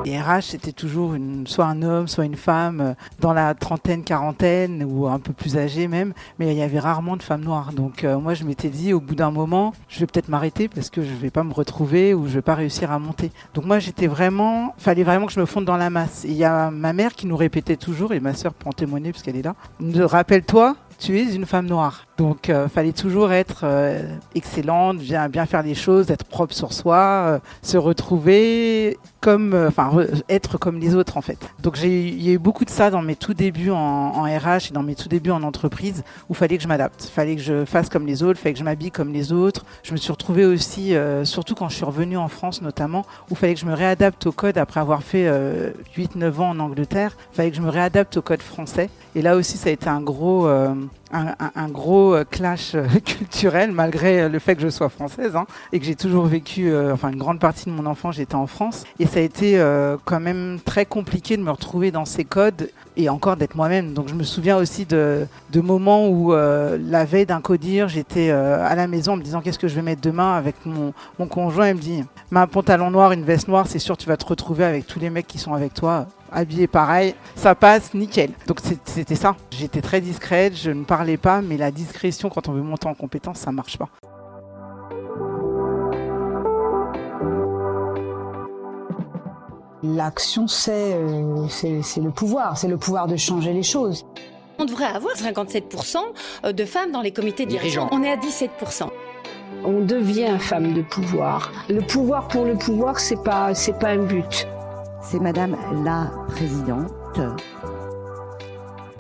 Et RH, c'était toujours soit un homme, soit une femme, dans la trentaine, quarantaine, ou un peu plus âgée même, mais il y avait rarement de femmes noires. Donc moi, je m'étais dit, au bout d'un moment, je vais peut-être m'arrêter parce que je vais pas me retrouver ou je vais pas réussir à monter. Donc moi, fallait vraiment que je me fonde dans la masse. Et il y a ma mère qui nous répétait toujours, et ma sœur peut en témoigner parce qu'elle est là, rappelle-toi, tu es une femme noire. Donc, fallait toujours être excellente, bien faire les choses, être propre sur soi, se retrouver être comme les autres en fait. Donc, il y a eu beaucoup de ça dans mes tout débuts en RH et dans mes tout débuts en entreprise où il fallait que je m'adapte, il fallait que je fasse comme les autres, il fallait que je m'habille comme les autres. Je me suis retrouvée aussi, surtout quand je suis revenue en France notamment, où il fallait que je me réadapte au code après avoir fait 8-9 ans en Angleterre. Il fallait que je me réadapte au code français. Et là aussi, ça a été un gros clash culturel, malgré le fait que je sois française et que j'ai toujours vécu, une grande partie de mon enfance, j'étais en France. Et ça a été quand même très compliqué de me retrouver dans ces codes et encore d'être moi-même. Donc je me souviens aussi de moments où la veille d'un codir, j'étais à la maison en me disant qu'est-ce que je vais mettre demain avec mon conjoint. Il me dit, mets un pantalon noir, une veste noire, c'est sûr tu vas te retrouver avec tous les mecs qui sont avec toi. Habillée pareil, ça passe nickel. Donc c'était ça. J'étais très discrète, je ne parlais pas, mais la discrétion quand on veut monter en compétence, ça marche pas. L'action, c'est le pouvoir de changer les choses. On devrait avoir 57% de femmes dans les comités dirigeants. On est à 17%. On devient femme de pouvoir. Le pouvoir pour le pouvoir, c'est pas un but. C'est Madame la Présidente.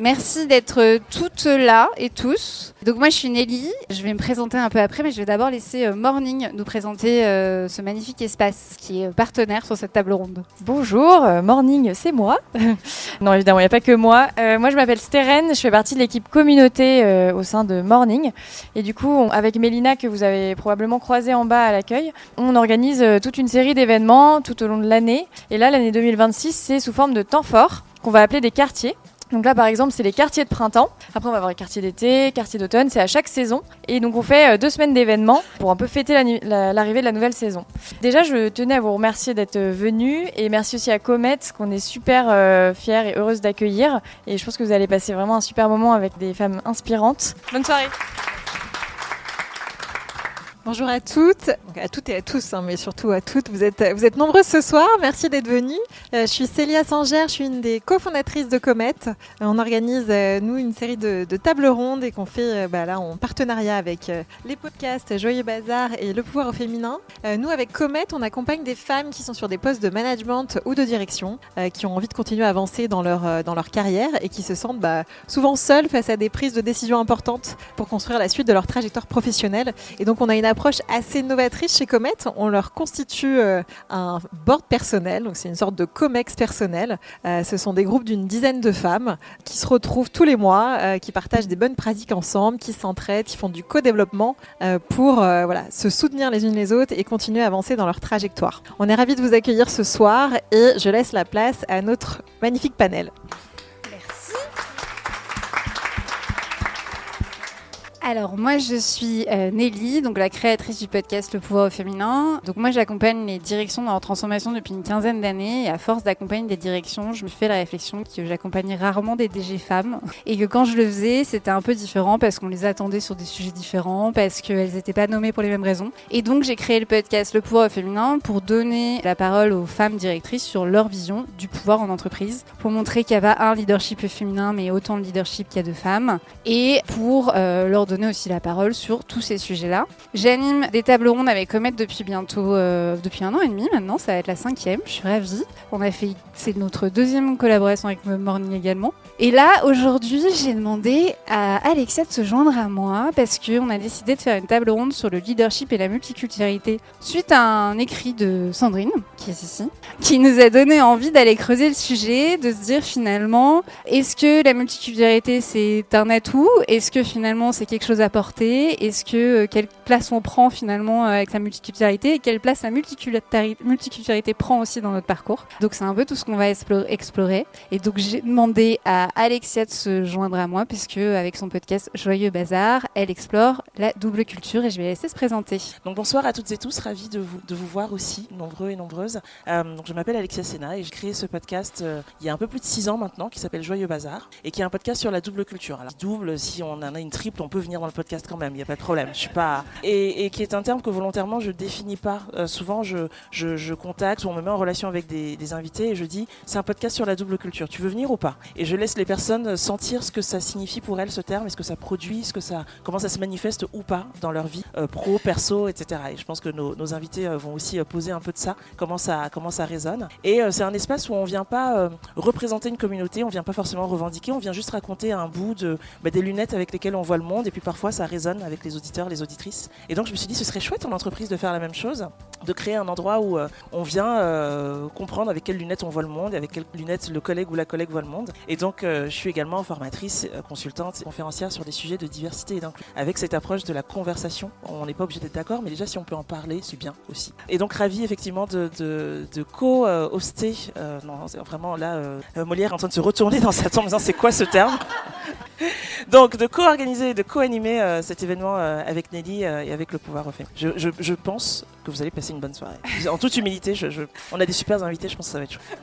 Merci d'être toutes là et tous. Donc moi je suis Nelly, je vais me présenter un peu après, mais je vais d'abord laisser Morning nous présenter ce magnifique espace qui est partenaire sur cette table ronde. Bonjour, Morning c'est moi. Non évidemment il n'y a pas que moi. Moi je m'appelle Stérène, je fais partie de l'équipe communauté au sein de Morning. Et du coup avec Mélina que vous avez probablement croisée en bas à l'accueil, on organise toute une série d'événements tout au long de l'année. Et là l'année 2026 c'est sous forme de temps fort qu'on va appeler des quartiers. Donc là, par exemple, c'est les quartiers de printemps. Après, on va avoir les quartiers d'été, quartiers d'automne. C'est à chaque saison. Et donc, on fait 2 semaines d'événements pour un peu fêter l'arrivée de la nouvelle saison. Déjà, je tenais à vous remercier d'être venus. Et merci aussi à Comet, qu'on est super fiers et heureuses d'accueillir. Et je pense que vous allez passer vraiment un super moment avec des femmes inspirantes. Bonne soirée. Bonjour à toutes et à tous, mais surtout à toutes. Vous êtes nombreuses ce soir. Merci d'être venues. Je suis Célia Sangère, je suis une des cofondatrices de Comet. On organise, nous, une série de tables rondes et qu'on fait là en partenariat avec les podcasts Joyeux Bazar et Le Pouvoir au Féminin. Nous, avec Comet, on accompagne des femmes qui sont sur des postes de management ou de direction, qui ont envie de continuer à avancer dans leur carrière et qui se sentent souvent seules face à des prises de décisions importantes pour construire la suite de leur trajectoire professionnelle. Et donc, on a une approche assez novatrice chez Comet. On leur constitue un board personnel, donc c'est une sorte de COMEX personnel. Ce sont des groupes d'une dizaine de femmes qui se retrouvent tous les mois, qui partagent des bonnes pratiques ensemble, qui s'entraident, qui font du co-développement pour se soutenir les unes les autres et continuer à avancer dans leur trajectoire. On est ravis de vous accueillir ce soir et je laisse la place à notre magnifique panel. Alors moi je suis Nelly, donc la créatrice du podcast Le Pouvoir au Féminin. Donc moi j'accompagne les directions dans leur transformation depuis une quinzaine d'années et à force d'accompagner des directions, je me fais la réflexion que j'accompagnais rarement des DG femmes et que quand je le faisais c'était un peu différent parce qu'on les attendait sur des sujets différents, parce qu'elles n'étaient pas nommées pour les mêmes raisons. Et donc j'ai créé le podcast Le Pouvoir au Féminin pour donner la parole aux femmes directrices sur leur vision du pouvoir en entreprise, pour montrer qu'il n'y a pas un leadership féminin mais autant de leadership qu'il y a de femmes et pour leur donner aussi la parole sur tous ces sujets-là. J'anime des tables rondes avec Comet depuis 1 an et demi maintenant, ça va être la 5e, je suis ravie. C'est notre 2e collaboration avec Morning également. Et là, aujourd'hui, j'ai demandé à Alexia de se joindre à moi parce qu'on a décidé de faire une table ronde sur le leadership et la multiculturalité suite à un écrit de Sandrine, qui est ici, qui nous a donné envie d'aller creuser le sujet, de se dire finalement, est-ce que la multiculturalité c'est un atout ? Est-ce que finalement c'est quelque chose à porter ? Est-ce que place on prend finalement avec sa multiculturalité et quelle place la multiculturalité prend aussi dans notre parcours. Donc c'est un peu tout ce qu'on va explorer. Et donc j'ai demandé à Alexia de se joindre à moi puisque avec son podcast Joyeux Bazar, elle explore la double culture et je vais la laisser se présenter. Donc bonsoir à toutes et tous, ravie de vous voir aussi, nombreux et nombreuses. Donc je m'appelle Alexia Sena et j'ai créé ce podcast il y a un peu plus de 6 ans maintenant qui s'appelle Joyeux Bazar et qui est un podcast sur la double culture. Alors double, si on en a une triple, on peut venir dans le podcast quand même, il n'y a pas de problème. Je suis pas et qui est un terme que volontairement je définis pas. Souvent je contacte ou on me met en relation avec des invités et je dis c'est un podcast sur la double culture. Tu veux venir ou pas? Et je laisse les personnes sentir ce que ça signifie pour elles ce terme, est-ce que ça produit, comment ça se manifeste ou pas dans leur vie pro, perso, etc. Et je pense que nos invités vont aussi poser un peu de ça, comment ça résonne. Et c'est un espace où on vient pas représenter une communauté, on vient pas forcément revendiquer, on vient juste raconter un bout des lunettes avec lesquelles on voit le monde et puis parfois ça résonne avec les auditeurs, les auditrices. Et donc je me suis dit ce serait chouette en entreprise de faire la même chose, de créer un endroit où on vient comprendre avec quelles lunettes on voit le monde, avec quelles lunettes le collègue ou la collègue voit le monde. Et donc je suis également formatrice, consultante, conférencière sur des sujets de diversité et d'inclusion, avec cette approche de la conversation. On n'est pas obligé d'être d'accord, mais déjà si on peut en parler, c'est bien aussi. Et donc ravi effectivement de co-hoster, non c'est vraiment là, Molière est en train de se retourner dans sa tombe en disant c'est quoi ce terme? Donc de co-organiser, de co-animer cet événement avec Nelly et avec le pouvoir refait. Je pense que vous allez passer une bonne soirée. En toute humilité, on a des super invités, je pense que ça va être chouette.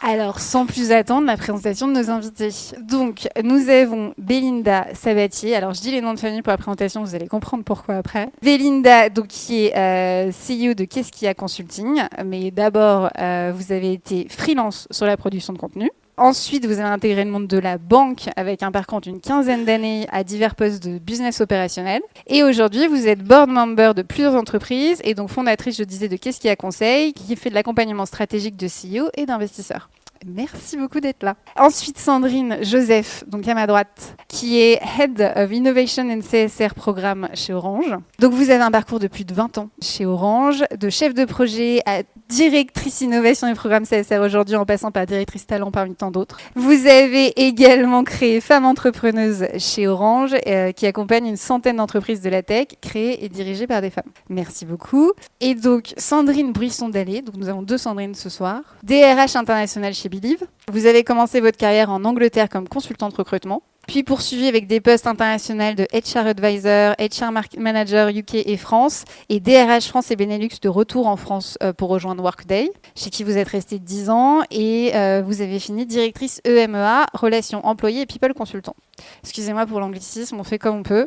Alors, sans plus attendre, la présentation de nos invités. Donc, nous avons Belinda Sabatier. Alors, je dis les noms de famille pour la présentation, vous allez comprendre pourquoi après. Belinda, donc, qui est CEO de Qu'est-ce qu'il y a Consulting. Mais d'abord, vous avez été freelance sur la production de contenu. Ensuite, vous avez intégré le monde de la banque avec un parcours d'une 15aine d'années à divers postes de business opérationnel. Et aujourd'hui, vous êtes board member de plusieurs entreprises et donc fondatrice, je disais, de Qu'est-ce qu'il y a Conseil, qui fait de l'accompagnement stratégique de CEO et d'investisseurs. Merci beaucoup d'être là. Ensuite, Sandrine Joseph, donc à ma droite, qui est Head of Innovation and CSR Programme chez Orange. Donc, vous avez un parcours de plus de 20 ans chez Orange, de chef de projet à directrice innovation et programme CSR aujourd'hui, en passant par directrice talent parmi tant d'autres. Vous avez également créé Femmes Entrepreneuses chez Orange, qui accompagne une centaine d'entreprises de la tech, créées et dirigées par des femmes. Merci beaucoup. Et donc, Sandrine Buisson-Dallé, donc nous avons 2 Sandrines ce soir, DRH international chez Believe. Vous avez commencé votre carrière en Angleterre comme consultante recrutement, puis poursuivi avec des postes internationaux de HR Advisor, HR Manager UK et France, et DRH France et Benelux de retour en France pour rejoindre Workday, chez qui vous êtes resté 10 ans, et vous avez fini directrice EMEA, Relations Employés et People Consultant. Excusez-moi pour l'anglicisme, on fait comme on peut.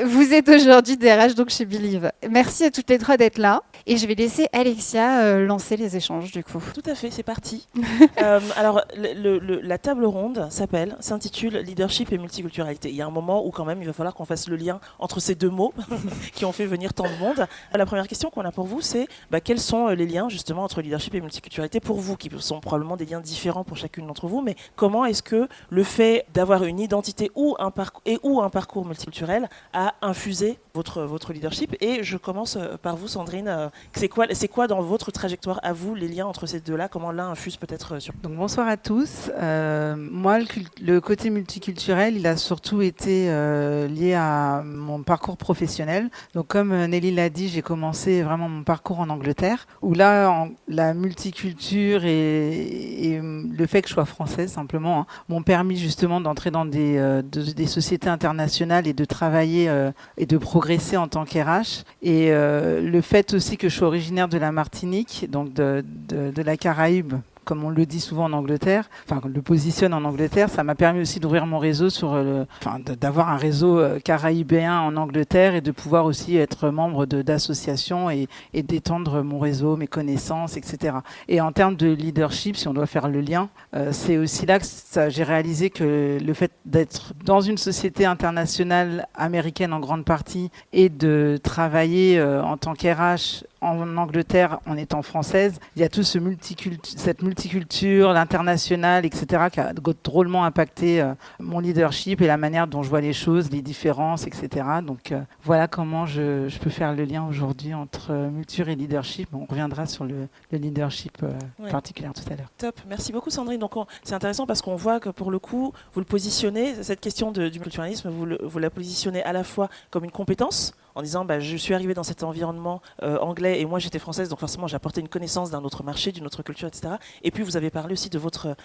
Vous êtes aujourd'hui DRH donc chez Believe. Merci à toutes les 3 d'être là, et je vais laisser Alexia lancer les échanges du coup. Tout à fait, c'est parti. Alors, la table ronde s'intitule Leadership et multiculturalité. Il y a un moment où quand même il va falloir qu'on fasse le lien entre ces 2 mots qui ont fait venir tant de monde. La première question qu'on a pour vous, c'est quels sont les liens justement entre leadership et multiculturalité pour vous, qui sont probablement des liens différents pour chacune d'entre vous, mais comment est-ce que le fait d'avoir une identité ou un parcours multiculturel a infusé votre leadership? Et je commence par vous, Sandrine. C'est quoi dans votre trajectoire à vous les liens entre ces 2-là? Comment l'un infuse peut-être sur... Donc bonsoir à tous. Moi, le côté multiculturel, il a surtout été lié à mon parcours professionnel. Donc comme Nelly l'a dit, j'ai commencé vraiment mon parcours en Angleterre, où là, la multiculture et le fait que je sois française simplement m'ont permis justement d'entrer dans des sociétés internationales et de travailler et de progresser en tant qu'RH. Et le fait aussi que je suis originaire de la Martinique, donc de la Caraïbe, comme on le dit souvent en Angleterre, enfin on le positionne en Angleterre, ça m'a permis aussi d'ouvrir mon réseau d'avoir un réseau caraïbéen en Angleterre et de pouvoir aussi être membre d'associations et d'étendre mon réseau, mes connaissances, etc. Et en termes de leadership, si on doit faire le lien, c'est aussi là que j'ai réalisé que le fait d'être dans une société internationale américaine en grande partie et de travailler en tant qu'RH en Angleterre en étant française. Il y a tout cette multiculture, l'international, etc. qui a drôlement impacté mon leadership et la manière dont je vois les choses, les différences, etc. Donc voilà comment je peux faire le lien aujourd'hui entre multiculture et leadership. On reviendra sur le leadership particulier tout à l'heure. Top, merci beaucoup Sandrine. Donc c'est intéressant parce qu'on voit que pour le coup, vous le positionnez, cette question du multiculturalisme, vous la positionnez à la fois comme une compétence, en disant je suis arrivée dans cet environnement anglais et moi j'étais française, donc forcément j'ai apporté une connaissance d'un autre marché, d'une autre culture, etc. Et puis vous avez parlé aussi de votre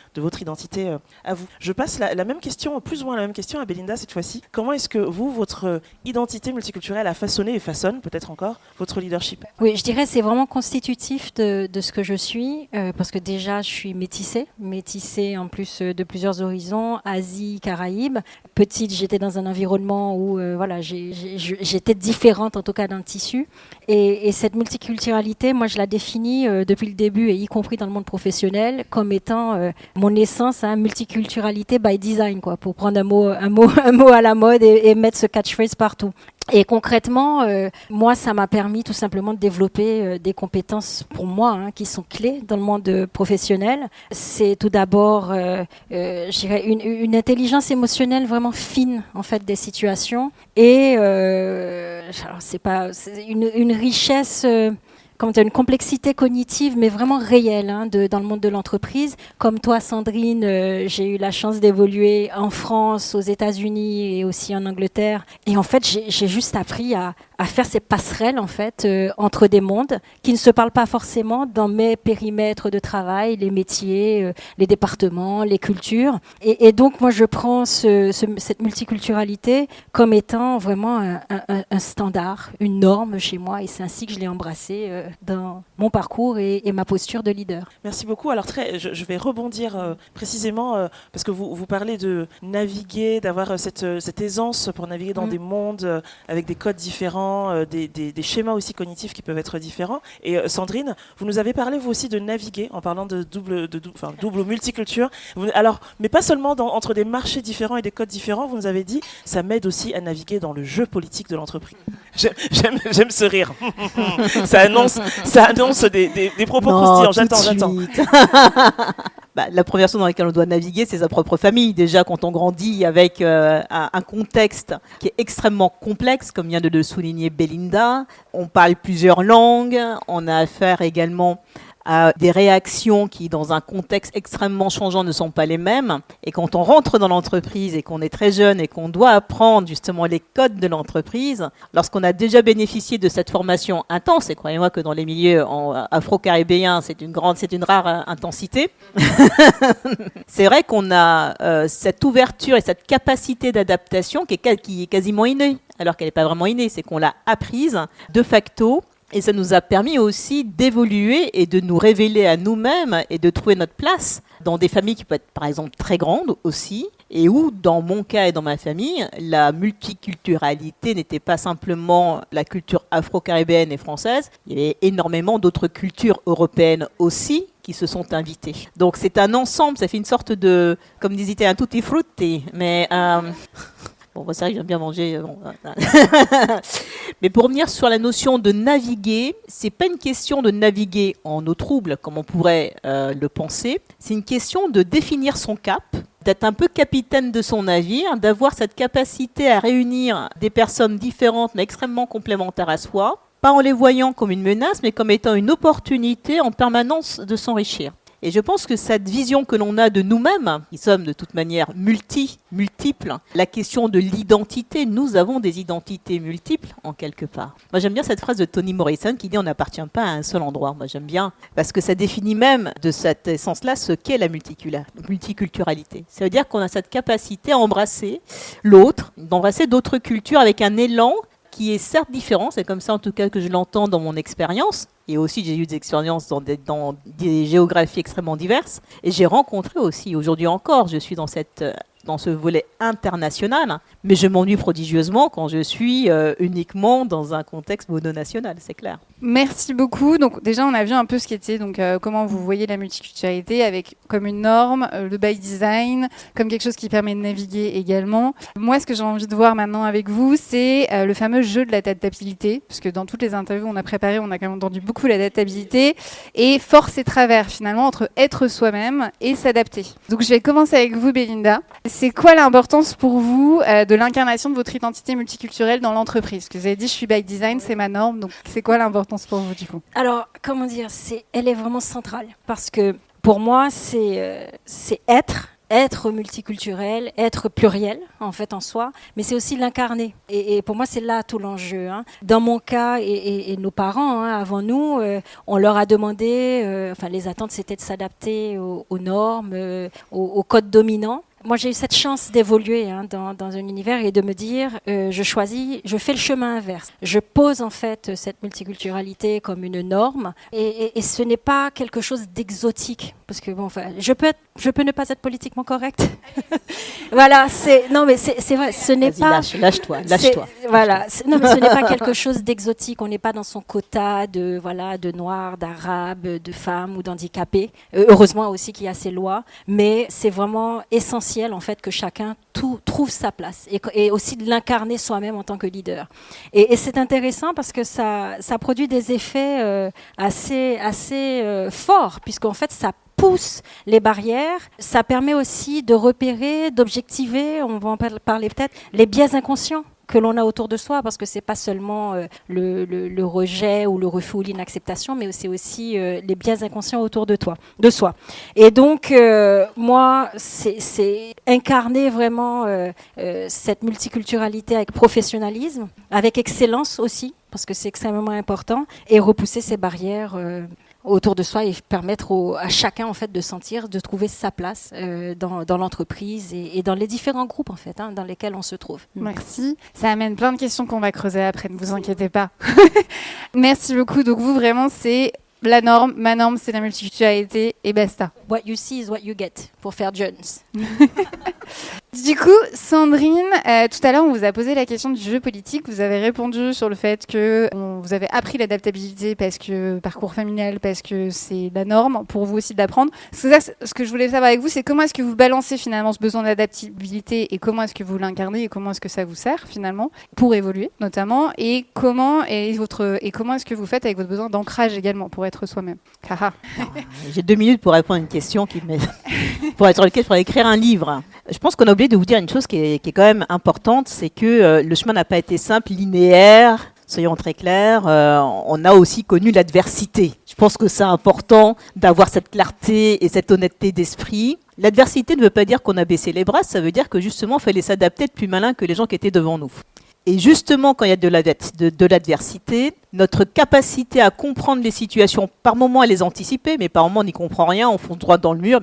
identité à vous. Je passe la même question, plus ou moins la même question à Belinda cette fois-ci. Comment est-ce que vous, votre identité multiculturelle a façonné et façonne peut-être encore votre leadership? Oui, je dirais que c'est vraiment constitutif de ce que je suis, parce que déjà je suis métissée en plus de plusieurs horizons, Asie, Caraïbes. Petite, j'étais dans un environnement où j'étais différente en tout cas d'un tissu. Et cette multiculturalité, moi je la définis depuis le début, et y compris dans le monde professionnel, comme étant mon essence, multiculturalité by design, quoi, pour prendre un mot à la mode et mettre ce catchphrase partout. Et concrètement, moi, ça m'a permis tout simplement de développer des compétences pour moi qui sont clés dans le monde professionnel. C'est tout d'abord, je dirais, une intelligence émotionnelle vraiment fine en fait des situations et alors c'est une richesse. Quand tu as une complexité cognitive, mais vraiment réelle dans le monde de l'entreprise. Comme toi, Sandrine, j'ai eu la chance d'évoluer en France, aux États-Unis et aussi en Angleterre. Et en fait, j'ai juste appris à faire ces passerelles en fait entre des mondes qui ne se parlent pas forcément dans mes périmètres de travail, les métiers, les départements, les cultures. Et donc, moi, je prends cette multiculturalité comme étant vraiment un standard, une norme chez moi. Et c'est ainsi que je l'ai embrassée dans mon parcours et ma posture de leader. Merci beaucoup. Alors je vais rebondir précisément parce que vous parlez de naviguer, d'avoir cette aisance pour naviguer dans des mondes avec des codes différents, des schémas aussi cognitifs qui peuvent être différents. Et Sandrine, vous nous avez parlé vous aussi de naviguer en parlant de double multiculture. Alors, mais pas seulement entre des marchés différents et des codes différents. Vous nous avez dit, ça m'aide aussi à naviguer dans le jeu politique de l'entreprise. J'aime ce rire. Ça annonce des propos croustillants. J'attends. La première chose dans laquelle on doit naviguer, c'est sa propre famille. Déjà, quand on grandit avec un contexte qui est extrêmement complexe, comme vient de le souligner Belinda, on parle plusieurs langues, on a affaire également à des réactions qui, dans un contexte extrêmement changeant, ne sont pas les mêmes. Et quand on rentre dans l'entreprise et qu'on est très jeune et qu'on doit apprendre justement les codes de l'entreprise, lorsqu'on a déjà bénéficié de cette formation intense, et croyez-moi que dans les milieux afro-caribéens, c'est une rare intensité, c'est vrai qu'on a cette ouverture et cette capacité d'adaptation qui est quasiment innée, alors qu'elle n'est pas vraiment innée, c'est qu'on l'a apprise de facto. Et ça nous a permis aussi d'évoluer et de nous révéler à nous-mêmes et de trouver notre place dans des familles qui peuvent être par exemple très grandes aussi, et où dans mon cas et dans ma famille, la multiculturalité n'était pas simplement la culture afro-caribéenne et française, il y avait énormément d'autres cultures européennes aussi qui se sont invitées. Donc c'est un ensemble, ça fait une sorte de, comme disait un tutti frutti, mais... Bon, c'est vrai que j'aime bien manger. Bon. Mais pour revenir sur la notion de naviguer, c'est pas une question de naviguer en eau trouble, comme on pourrait le penser. C'est une question de définir son cap, d'être un peu capitaine de son navire, d'avoir cette capacité à réunir des personnes différentes mais extrêmement complémentaires à soi, pas en les voyant comme une menace, mais comme étant une opportunité en permanence de s'enrichir. Et je pense que cette vision que l'on a de nous-mêmes, qui sommes de toute manière multiples, la question de l'identité, nous avons des identités multiples en quelque part. Moi j'aime bien cette phrase de Toni Morrison qui dit on n'appartient pas à un seul endroit. Moi j'aime bien parce que ça définit même de cette essence-là ce qu'est la multiculturalité. Ça veut dire qu'on a cette capacité à embrasser l'autre, d'embrasser d'autres cultures avec un élan qui est certes différent, c'est comme ça en tout cas que je l'entends dans mon expérience, et aussi j'ai eu des expériences dans des géographies extrêmement diverses, et j'ai rencontré aussi, aujourd'hui encore, je suis dans ce volet international, mais je m'ennuie prodigieusement quand je suis uniquement dans un contexte mononational, c'est clair. Merci beaucoup. Donc déjà, on a vu un peu ce qu'était, donc comment vous voyez la multiculturalité avec comme une norme, le by design, comme quelque chose qui permet de naviguer également. Moi, ce que j'ai envie de voir maintenant avec vous, c'est le fameux jeu de l'adaptabilité, parce que dans toutes les interviews qu'on a préparées, on a quand même entendu beaucoup l'adaptabilité et force et travers finalement entre être soi-même et s'adapter. Donc je vais commencer avec vous, Belinda. C'est quoi l'importance pour vous de l'incarnation de votre identité multiculturelle dans l'entreprise? Parce que vous avez dit, je suis by design, c'est ma norme, donc c'est quoi l'importance pour vous du coup? Alors, comment dire, elle est vraiment centrale parce que pour moi, c'est être multiculturel, être pluriel en fait en soi, mais c'est aussi l'incarner. Et pour moi, c'est là tout l'enjeu. Dans mon cas et nos parents avant nous, on leur a demandé, les attentes c'était de s'adapter aux normes, aux codes dominants. Moi, j'ai eu cette chance d'évoluer dans un univers et de me dire, je fais le chemin inverse. Je pose en fait cette multiculturalité comme une norme et ce n'est pas quelque chose d'exotique. Parce que je peux ne pas être politiquement correcte. Voilà, c'est vrai, ce n'est pas. Lâche-toi. Voilà, non, mais ce n'est pas quelque chose d'exotique. On n'est pas dans son quota de noirs, d'arabes, de femmes ou d'handicapés. Heureusement aussi qu'il y a ces lois, mais c'est vraiment essentiel en fait que chacun trouve sa place et aussi de l'incarner soi-même en tant que leader. Et c'est intéressant parce que ça produit des effets assez forts, puisqu'en fait ça pousse les barrières, ça permet aussi de repérer, d'objectiver, on va en parler peut-être, les biais inconscients que l'on a autour de soi, parce que c'est pas seulement le rejet ou le refus ou l'inacceptation, mais c'est aussi les biais inconscients autour de soi. Et donc, moi, c'est incarner vraiment cette multiculturalité avec professionnalisme, avec excellence aussi, parce que c'est extrêmement important, et repousser ces barrières autour de soi et permettre à chacun en fait de trouver sa place dans l'entreprise et dans les différents groupes en fait dans lesquels on se trouve. Merci. Ça amène plein de questions qu'on va creuser après, ne vous inquiétez pas. Merci beaucoup. Donc vous vraiment c'est la norme, ma norme c'est la multiculturalité et basta. What you see is what you get pour faire Jones. Du coup, Sandrine, tout à l'heure, on vous a posé la question du jeu politique. Vous avez répondu sur le fait que vous avez appris l'adaptabilité parce que parcours familial, parce que c'est la norme pour vous aussi d'apprendre. Ce que je voulais savoir avec vous, c'est comment est-ce que vous balancez finalement ce besoin d'adaptabilité et comment est-ce que vous l'incarnez et comment est-ce que ça vous sert finalement pour évoluer notamment et comment est-ce que vous faites avec votre besoin d'ancrage également pour être soi-même. J'ai 2 minutes pour répondre à une question sur laquelle je pourrais écrire un livre. Je pense qu'on a oublié de vous dire une chose qui est quand même importante, c'est que le chemin n'a pas été simple, linéaire. Soyons très clairs, on a aussi connu l'adversité. Je pense que c'est important d'avoir cette clarté et cette honnêteté d'esprit. L'adversité ne veut pas dire qu'on a baissé les bras, ça veut dire que justement, il fallait s'adapter, être plus malin que les gens qui étaient devant nous. Et justement, quand il y a de l'adversité, notre capacité à comprendre les situations, par moments à les anticiper, mais par moments on n'y comprend rien, on fonce droit dans le mur,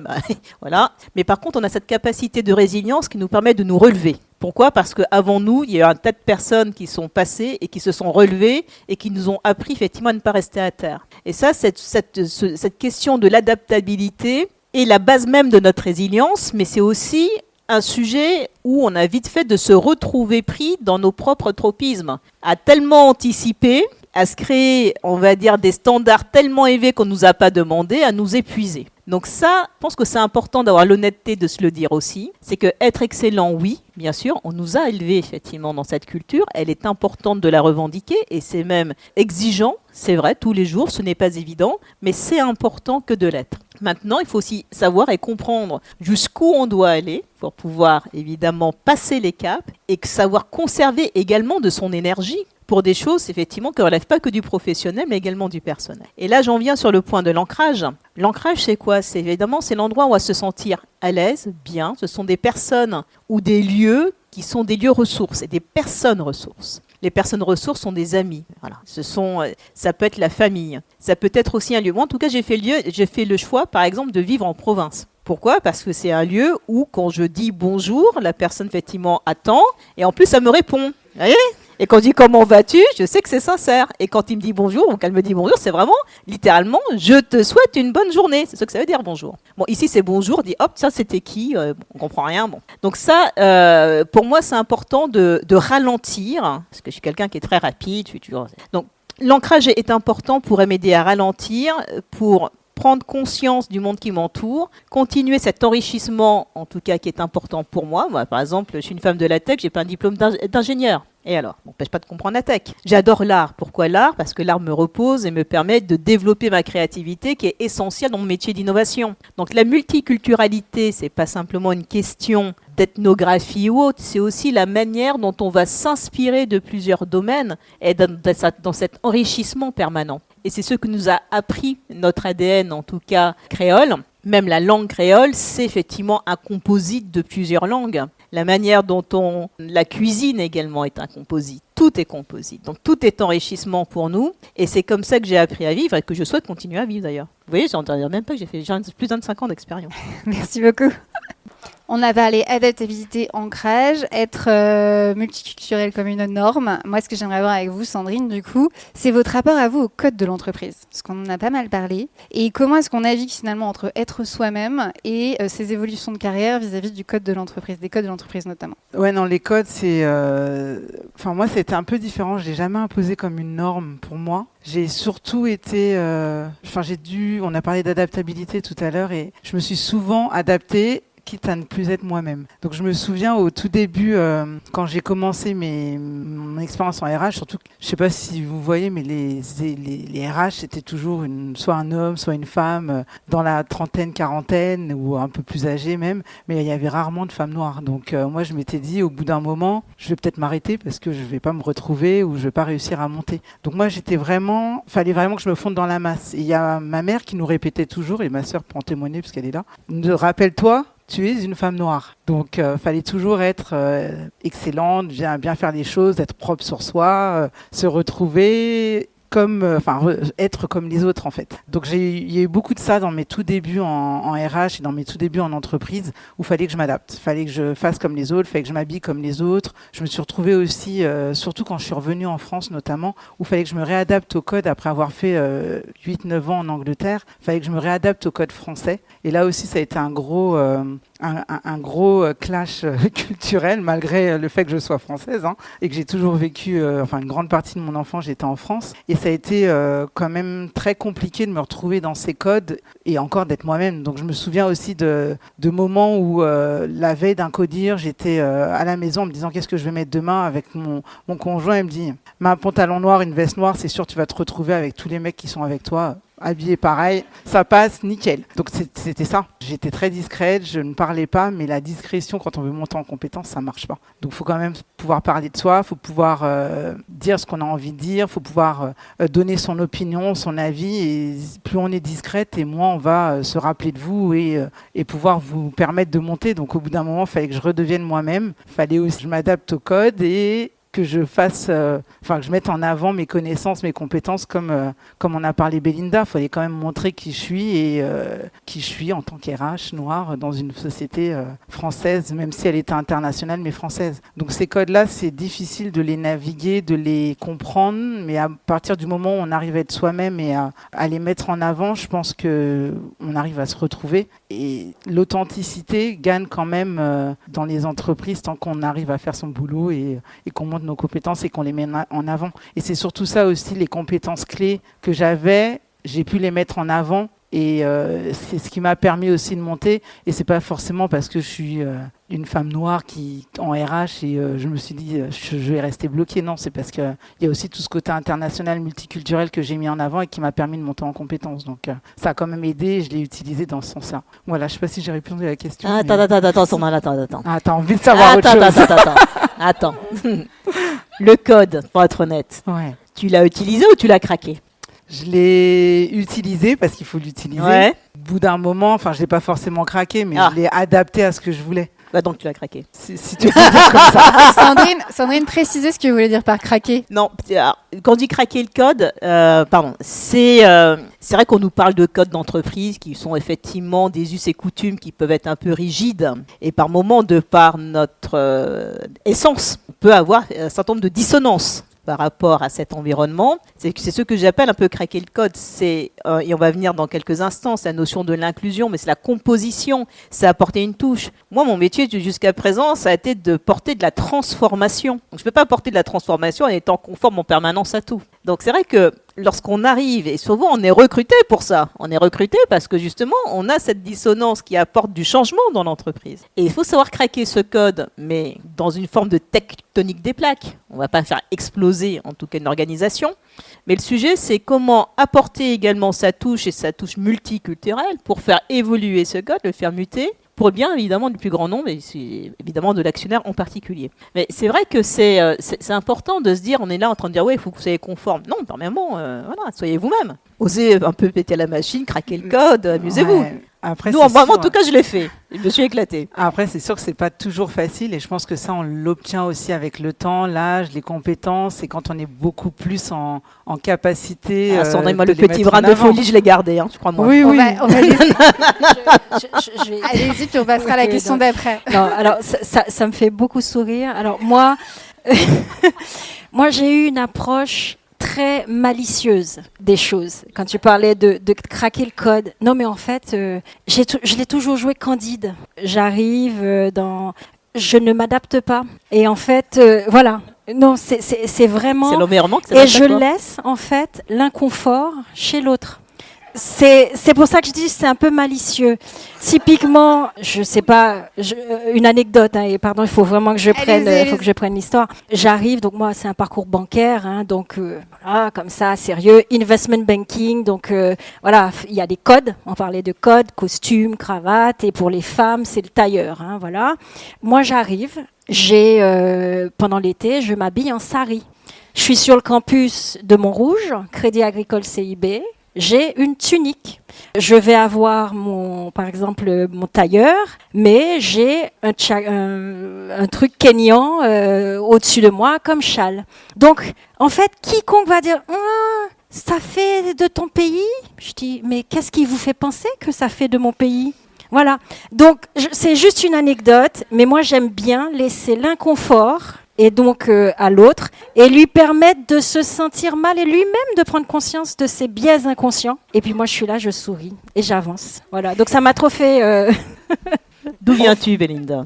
voilà. Mais par contre, on a cette capacité de résilience qui nous permet de nous relever. Pourquoi ? Parce qu'avant nous, il y a eu un tas de personnes qui sont passées et qui se sont relevées et qui nous ont appris effectivement à ne pas rester à terre. Et ça, cette question de l'adaptabilité est la base même de notre résilience, mais c'est aussi un sujet où on a vite fait de se retrouver pris dans nos propres tropismes, à tellement anticiper, à se créer, on va dire, des standards tellement élevés qu'on ne nous a pas demandé, à nous épuiser. Donc ça, je pense que c'est important d'avoir l'honnêteté de se le dire aussi. C'est que être excellent, oui, bien sûr, on nous a élevés effectivement dans cette culture. Elle est importante de la revendiquer et c'est même exigeant. C'est vrai, tous les jours, ce n'est pas évident, mais c'est important que de l'être. Maintenant, il faut aussi savoir et comprendre jusqu'où on doit aller pour pouvoir évidemment passer les caps et savoir conserver également de son énergie pour des choses effectivement qui ne relèvent pas que du professionnel mais également du personnel. Et là, j'en viens sur le point de l'ancrage. L'ancrage, c'est quoi ? C'est l'endroit où on va se sentir à l'aise, bien. Ce sont des personnes ou des lieux qui sont des lieux ressources et des personnes ressources. Les personnes ressources sont des amis. Voilà. Ça peut être la famille. Ça peut être aussi un lieu. Moi, en tout cas, j'ai fait le choix, par exemple, de vivre en province. Pourquoi ? Parce que c'est un lieu où, quand je dis bonjour, la personne, effectivement, attend. Et en plus, ça me répond. Vous voyez ? Et quand je dis comment vas-tu, je sais que c'est sincère. Et quand il me dit bonjour, ou qu'elle me dit bonjour, c'est vraiment, littéralement, je te souhaite une bonne journée. C'est ce que ça veut dire, bonjour. Bon, ici, c'est bonjour, dit hop, ça, c'était qui ? On comprend rien. Bon. Donc ça, pour moi, c'est important de ralentir, parce que je suis quelqu'un qui est très rapide. Donc, L'ancrage est important pour m'aider à ralentir, pour prendre conscience du monde qui m'entoure, continuer cet enrichissement, en tout cas qui est important pour moi. Moi, par exemple, je suis une femme de la tech, j'ai pas un diplôme d'ingénieur. Et alors, ça m'empêche pas de comprendre la tech. J'adore l'art. Pourquoi l'art ? Parce que l'art me repose et me permet de développer ma créativité qui est essentielle dans mon métier d'innovation. Donc la multiculturalité, c'est pas simplement une question d'ethnographie ou autre, c'est aussi la manière dont on va s'inspirer de plusieurs domaines et dans cet enrichissement permanent. Et c'est ce que nous a appris notre ADN, en tout cas créole. Même la langue créole, c'est effectivement un composite de plusieurs langues. La manière dont la cuisine également est un composite. Tout est composite. Donc tout est enrichissement pour nous. Et c'est comme ça que j'ai appris à vivre et que je souhaite continuer à vivre d'ailleurs. Vous voyez, j'en dirais même pas que j'ai plus de 25 ans d'expérience. Merci beaucoup. On a parlé adaptabilité, ancrage, être multiculturel comme une norme. Moi, ce que j'aimerais voir avec vous, Sandrine, du coup, c'est votre rapport à vous au code de l'entreprise. Parce qu'on en a pas mal parlé. Et comment est-ce qu'on navigue finalement entre être soi-même et ces évolutions de carrière vis-à-vis du code de l'entreprise, des codes de l'entreprise notamment. Ouais, non, les codes, c'est... Enfin, moi, c'était un peu différent. Je l'ai jamais imposé comme une norme pour moi. J'ai surtout été... on a parlé d'adaptabilité tout à l'heure et je me suis souvent adaptée quitte à ne plus être moi-même. Donc je me souviens au tout début, quand j'ai commencé mon expérience en RH, surtout, je ne sais pas si vous voyez, mais les RH, c'était toujours soit un homme, soit une femme, dans la trentaine, quarantaine, ou un peu plus âgée même, mais il y avait rarement de femmes noires. Donc moi, je m'étais dit, au bout d'un moment, je vais peut-être m'arrêter parce que je ne vais pas me retrouver ou je ne vais pas réussir à monter. Donc moi, fallait vraiment que je me fonde dans la masse. Et il y a ma mère qui nous répétait toujours, et ma sœur peut en témoigner parce qu'elle est là, rappelle-toi, tu es une femme noire. Donc, fallait toujours être excellente, bien faire les choses, être propre sur soi, se retrouver être comme les autres en fait. Donc il y a eu beaucoup de ça dans mes tout débuts en RH et dans mes tout débuts en entreprise où il fallait que je m'adapte, il fallait que je fasse comme les autres, il fallait que je m'habille comme les autres. Je me suis retrouvée aussi, surtout quand je suis revenue en France notamment, où il fallait que je me réadapte au code après avoir fait 8-9 ans en Angleterre, il fallait que je me réadapte au code français. Et là aussi ça a été un gros clash culturel malgré le fait que je sois française et que j'ai toujours vécu, une grande partie de mon enfance j'étais en France. Et ça a été quand même très compliqué de me retrouver dans ces codes et encore d'être moi-même. Donc je me souviens aussi de moments où la veille d'un codir, j'étais à la maison en me disant qu'est-ce que je vais mettre demain avec mon conjoint. Il me dit, mets un pantalon noir, une veste noire, c'est sûr tu vas te retrouver avec tous les mecs qui sont avec toi. Habillé pareil, ça passe nickel. Donc c'était ça. J'étais très discrète, je ne parlais pas, mais la discrétion quand on veut monter en compétence, ça marche pas. Donc il faut quand même pouvoir parler de soi, il faut pouvoir dire ce qu'on a envie de dire, il faut pouvoir donner son opinion, son avis. Et plus on est discrète, et moins on va se rappeler de vous et pouvoir vous permettre de monter. Donc au bout d'un moment, il fallait que je redevienne moi-même. Il fallait aussi que je m'adapte au code et que je fasse, que je mette en avant mes connaissances, mes compétences, comme on a parlé Belinda. Il fallait quand même montrer qui je suis et qui je suis en tant qu'RH noire dans une société française, même si elle était internationale, mais française. Donc ces codes-là, c'est difficile de les naviguer, de les comprendre, mais à partir du moment où on arrive à être soi-même et à les mettre en avant, je pense qu'on arrive à se retrouver. Et l'authenticité gagne quand même dans les entreprises tant qu'on arrive à faire son boulot et qu'on montre nos compétences et qu'on les met en avant. Et c'est surtout ça aussi, les compétences clés que j'avais, j'ai pu les mettre en avant et c'est ce qui m'a permis aussi de monter. Et c'est pas forcément parce que je suis une femme noire en RH et je me suis dit je vais rester bloquée. Non, c'est parce qu'il y a aussi tout ce côté international, multiculturel que j'ai mis en avant et qui m'a permis de monter en compétences. Donc ça a quand même aidé et je l'ai utilisé dans ce sens-là. Voilà, je sais pas si j'ai répondu à la question. Attends. Ah, t'as envie de savoir autre chose. Attends. Le code, pour être honnête, tu l'as utilisé ou tu l'as craqué ? Je l'ai utilisé parce qu'il faut l'utiliser. Ouais. Au bout d'un moment, je l'ai pas forcément craqué, mais je l'ai adapté à ce que je voulais. Bah donc tu l'as craqué. Si tu veux dire comme ça. Sandrine, précisez ce que vous voulez dire par craquer. Non, quand on dit craquer le code, c'est vrai qu'on nous parle de codes d'entreprise qui sont effectivement des us et coutumes qui peuvent être un peu rigides et par moments, de par notre essence, on peut avoir un certain nombre de dissonances par rapport à cet environnement. C'est ce que j'appelle un peu craquer le code. Et on va venir dans quelques instants, c'est la notion de l'inclusion, mais c'est la composition, c'est apporter une touche. Moi, mon métier jusqu'à présent, ça a été de porter de la transformation. Donc, je ne peux pas porter de la transformation en étant conforme en permanence à tout. Donc c'est vrai que lorsqu'on arrive, et souvent on est recruté pour ça, on est recruté parce que justement on a cette dissonance qui apporte du changement dans l'entreprise. Et il faut savoir craquer ce code, mais dans une forme de tectonique des plaques. On ne va pas faire exploser en tout cas une organisation. Mais le sujet, c'est comment apporter également sa touche et sa touche multiculturelle pour faire évoluer ce code, le faire muter, pour le bien évidemment du plus grand nombre et évidemment de l'actionnaire en particulier. Mais c'est vrai que c'est important de se dire, on est là en train de dire ouais, il faut que vous soyez conforme. Non, premièrement, voilà, soyez vous-même. Osez un peu péter la machine, craquer le code, amusez-vous. Ouais. Après, Nous, c'est en sûr, tout cas, je l'ai fait. Je me suis éclatée. Après, c'est sûr que c'est pas toujours facile et je pense que ça, on l'obtient aussi avec le temps, l'âge, les compétences et quand on est beaucoup plus en capacité. Sandrine, moi, de le les petit mettre brin en de avant. folie, je l'ai gardé, hein, je crois moi. Oui, On oui. va laisser- Je vais- Allez-y, puis on passera à la Ok, question donc- d'après. Non, alors ça me fait beaucoup sourire. Alors moi, moi j'ai eu une approche très malicieuse des choses. Quand tu parlais de craquer le code, non mais en fait, je l'ai toujours joué candide. J'arrive je ne m'adapte pas. Et en fait, voilà. Non, c'est vraiment. C'est l'environnement que ça Et s'adapte je à toi. laisse en fait l'inconfort chez l'autre. C'est pour ça que je dis c'est un peu malicieux. Typiquement, je sais pas, une anecdote, hein, et pardon, il faut vraiment que je prenne l'histoire. J'arrive, donc moi c'est un parcours bancaire, hein, donc voilà, comme ça, sérieux, investment banking, donc voilà, il y a des codes, on parlait de codes, costume, cravate, et pour les femmes c'est le tailleur, hein, voilà. Moi j'arrive, pendant l'été, je m'habille en sari. Je suis sur le campus de Montrouge, Crédit Agricole CIB. J'ai une tunique. Je vais avoir par exemple, mon tailleur, mais j'ai un truc kényan au-dessus de moi comme châle. Donc, en fait, quiconque va dire ça fait de ton pays, je dis mais qu'est-ce qui vous fait penser que ça fait de mon pays ? Voilà. Donc, c'est juste une anecdote, mais moi j'aime bien laisser l'inconfort et donc à l'autre, et lui permettre de se sentir mal et lui-même de prendre conscience de ses biais inconscients. Et puis moi, je suis là, je souris et j'avance. Voilà, donc ça m'a trop fait... D'où viens-tu, Belinda?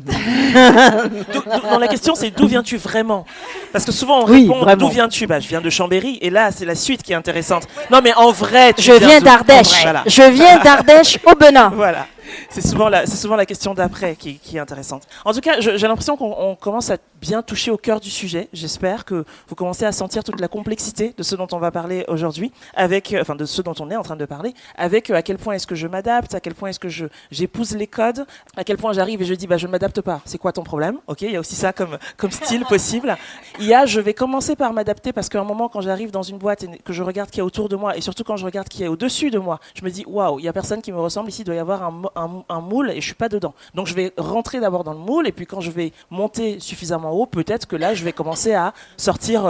Non, la question c'est d'où viens-tu vraiment? Parce que souvent on Oui, répond vraiment. d'où viens-tu? Je viens de Chambéry, et là c'est la suite qui est intéressante. Non mais en vrai, Je viens d'où? d'Ardèche. Voilà. Je viens d'Ardèche au Benin. Voilà. C'est souvent la question d'après qui est intéressante. En tout cas, j'ai l'impression qu'on commence à bien toucher au cœur du sujet. J'espère que vous commencez à sentir toute la complexité de ce dont on va parler aujourd'hui, de ce dont on est en train de parler, avec à quel point est-ce que je m'adapte, à quel point est-ce que j'épouse les codes, à quel point j'arrive et je dis je ne m'adapte pas. C'est quoi ton problème? Ok, il y a aussi ça comme style possible. Je vais commencer par m'adapter parce qu'à un moment quand j'arrive dans une boîte et que je regarde qui est autour de moi et surtout quand je regarde qui est au-dessus de moi, je me dis waouh, il y a personne qui me ressemble ici, il doit y avoir un moule et je suis pas dedans. Donc je vais rentrer d'abord dans le moule et puis quand je vais monter suffisamment haut, peut-être que là je vais commencer à sortir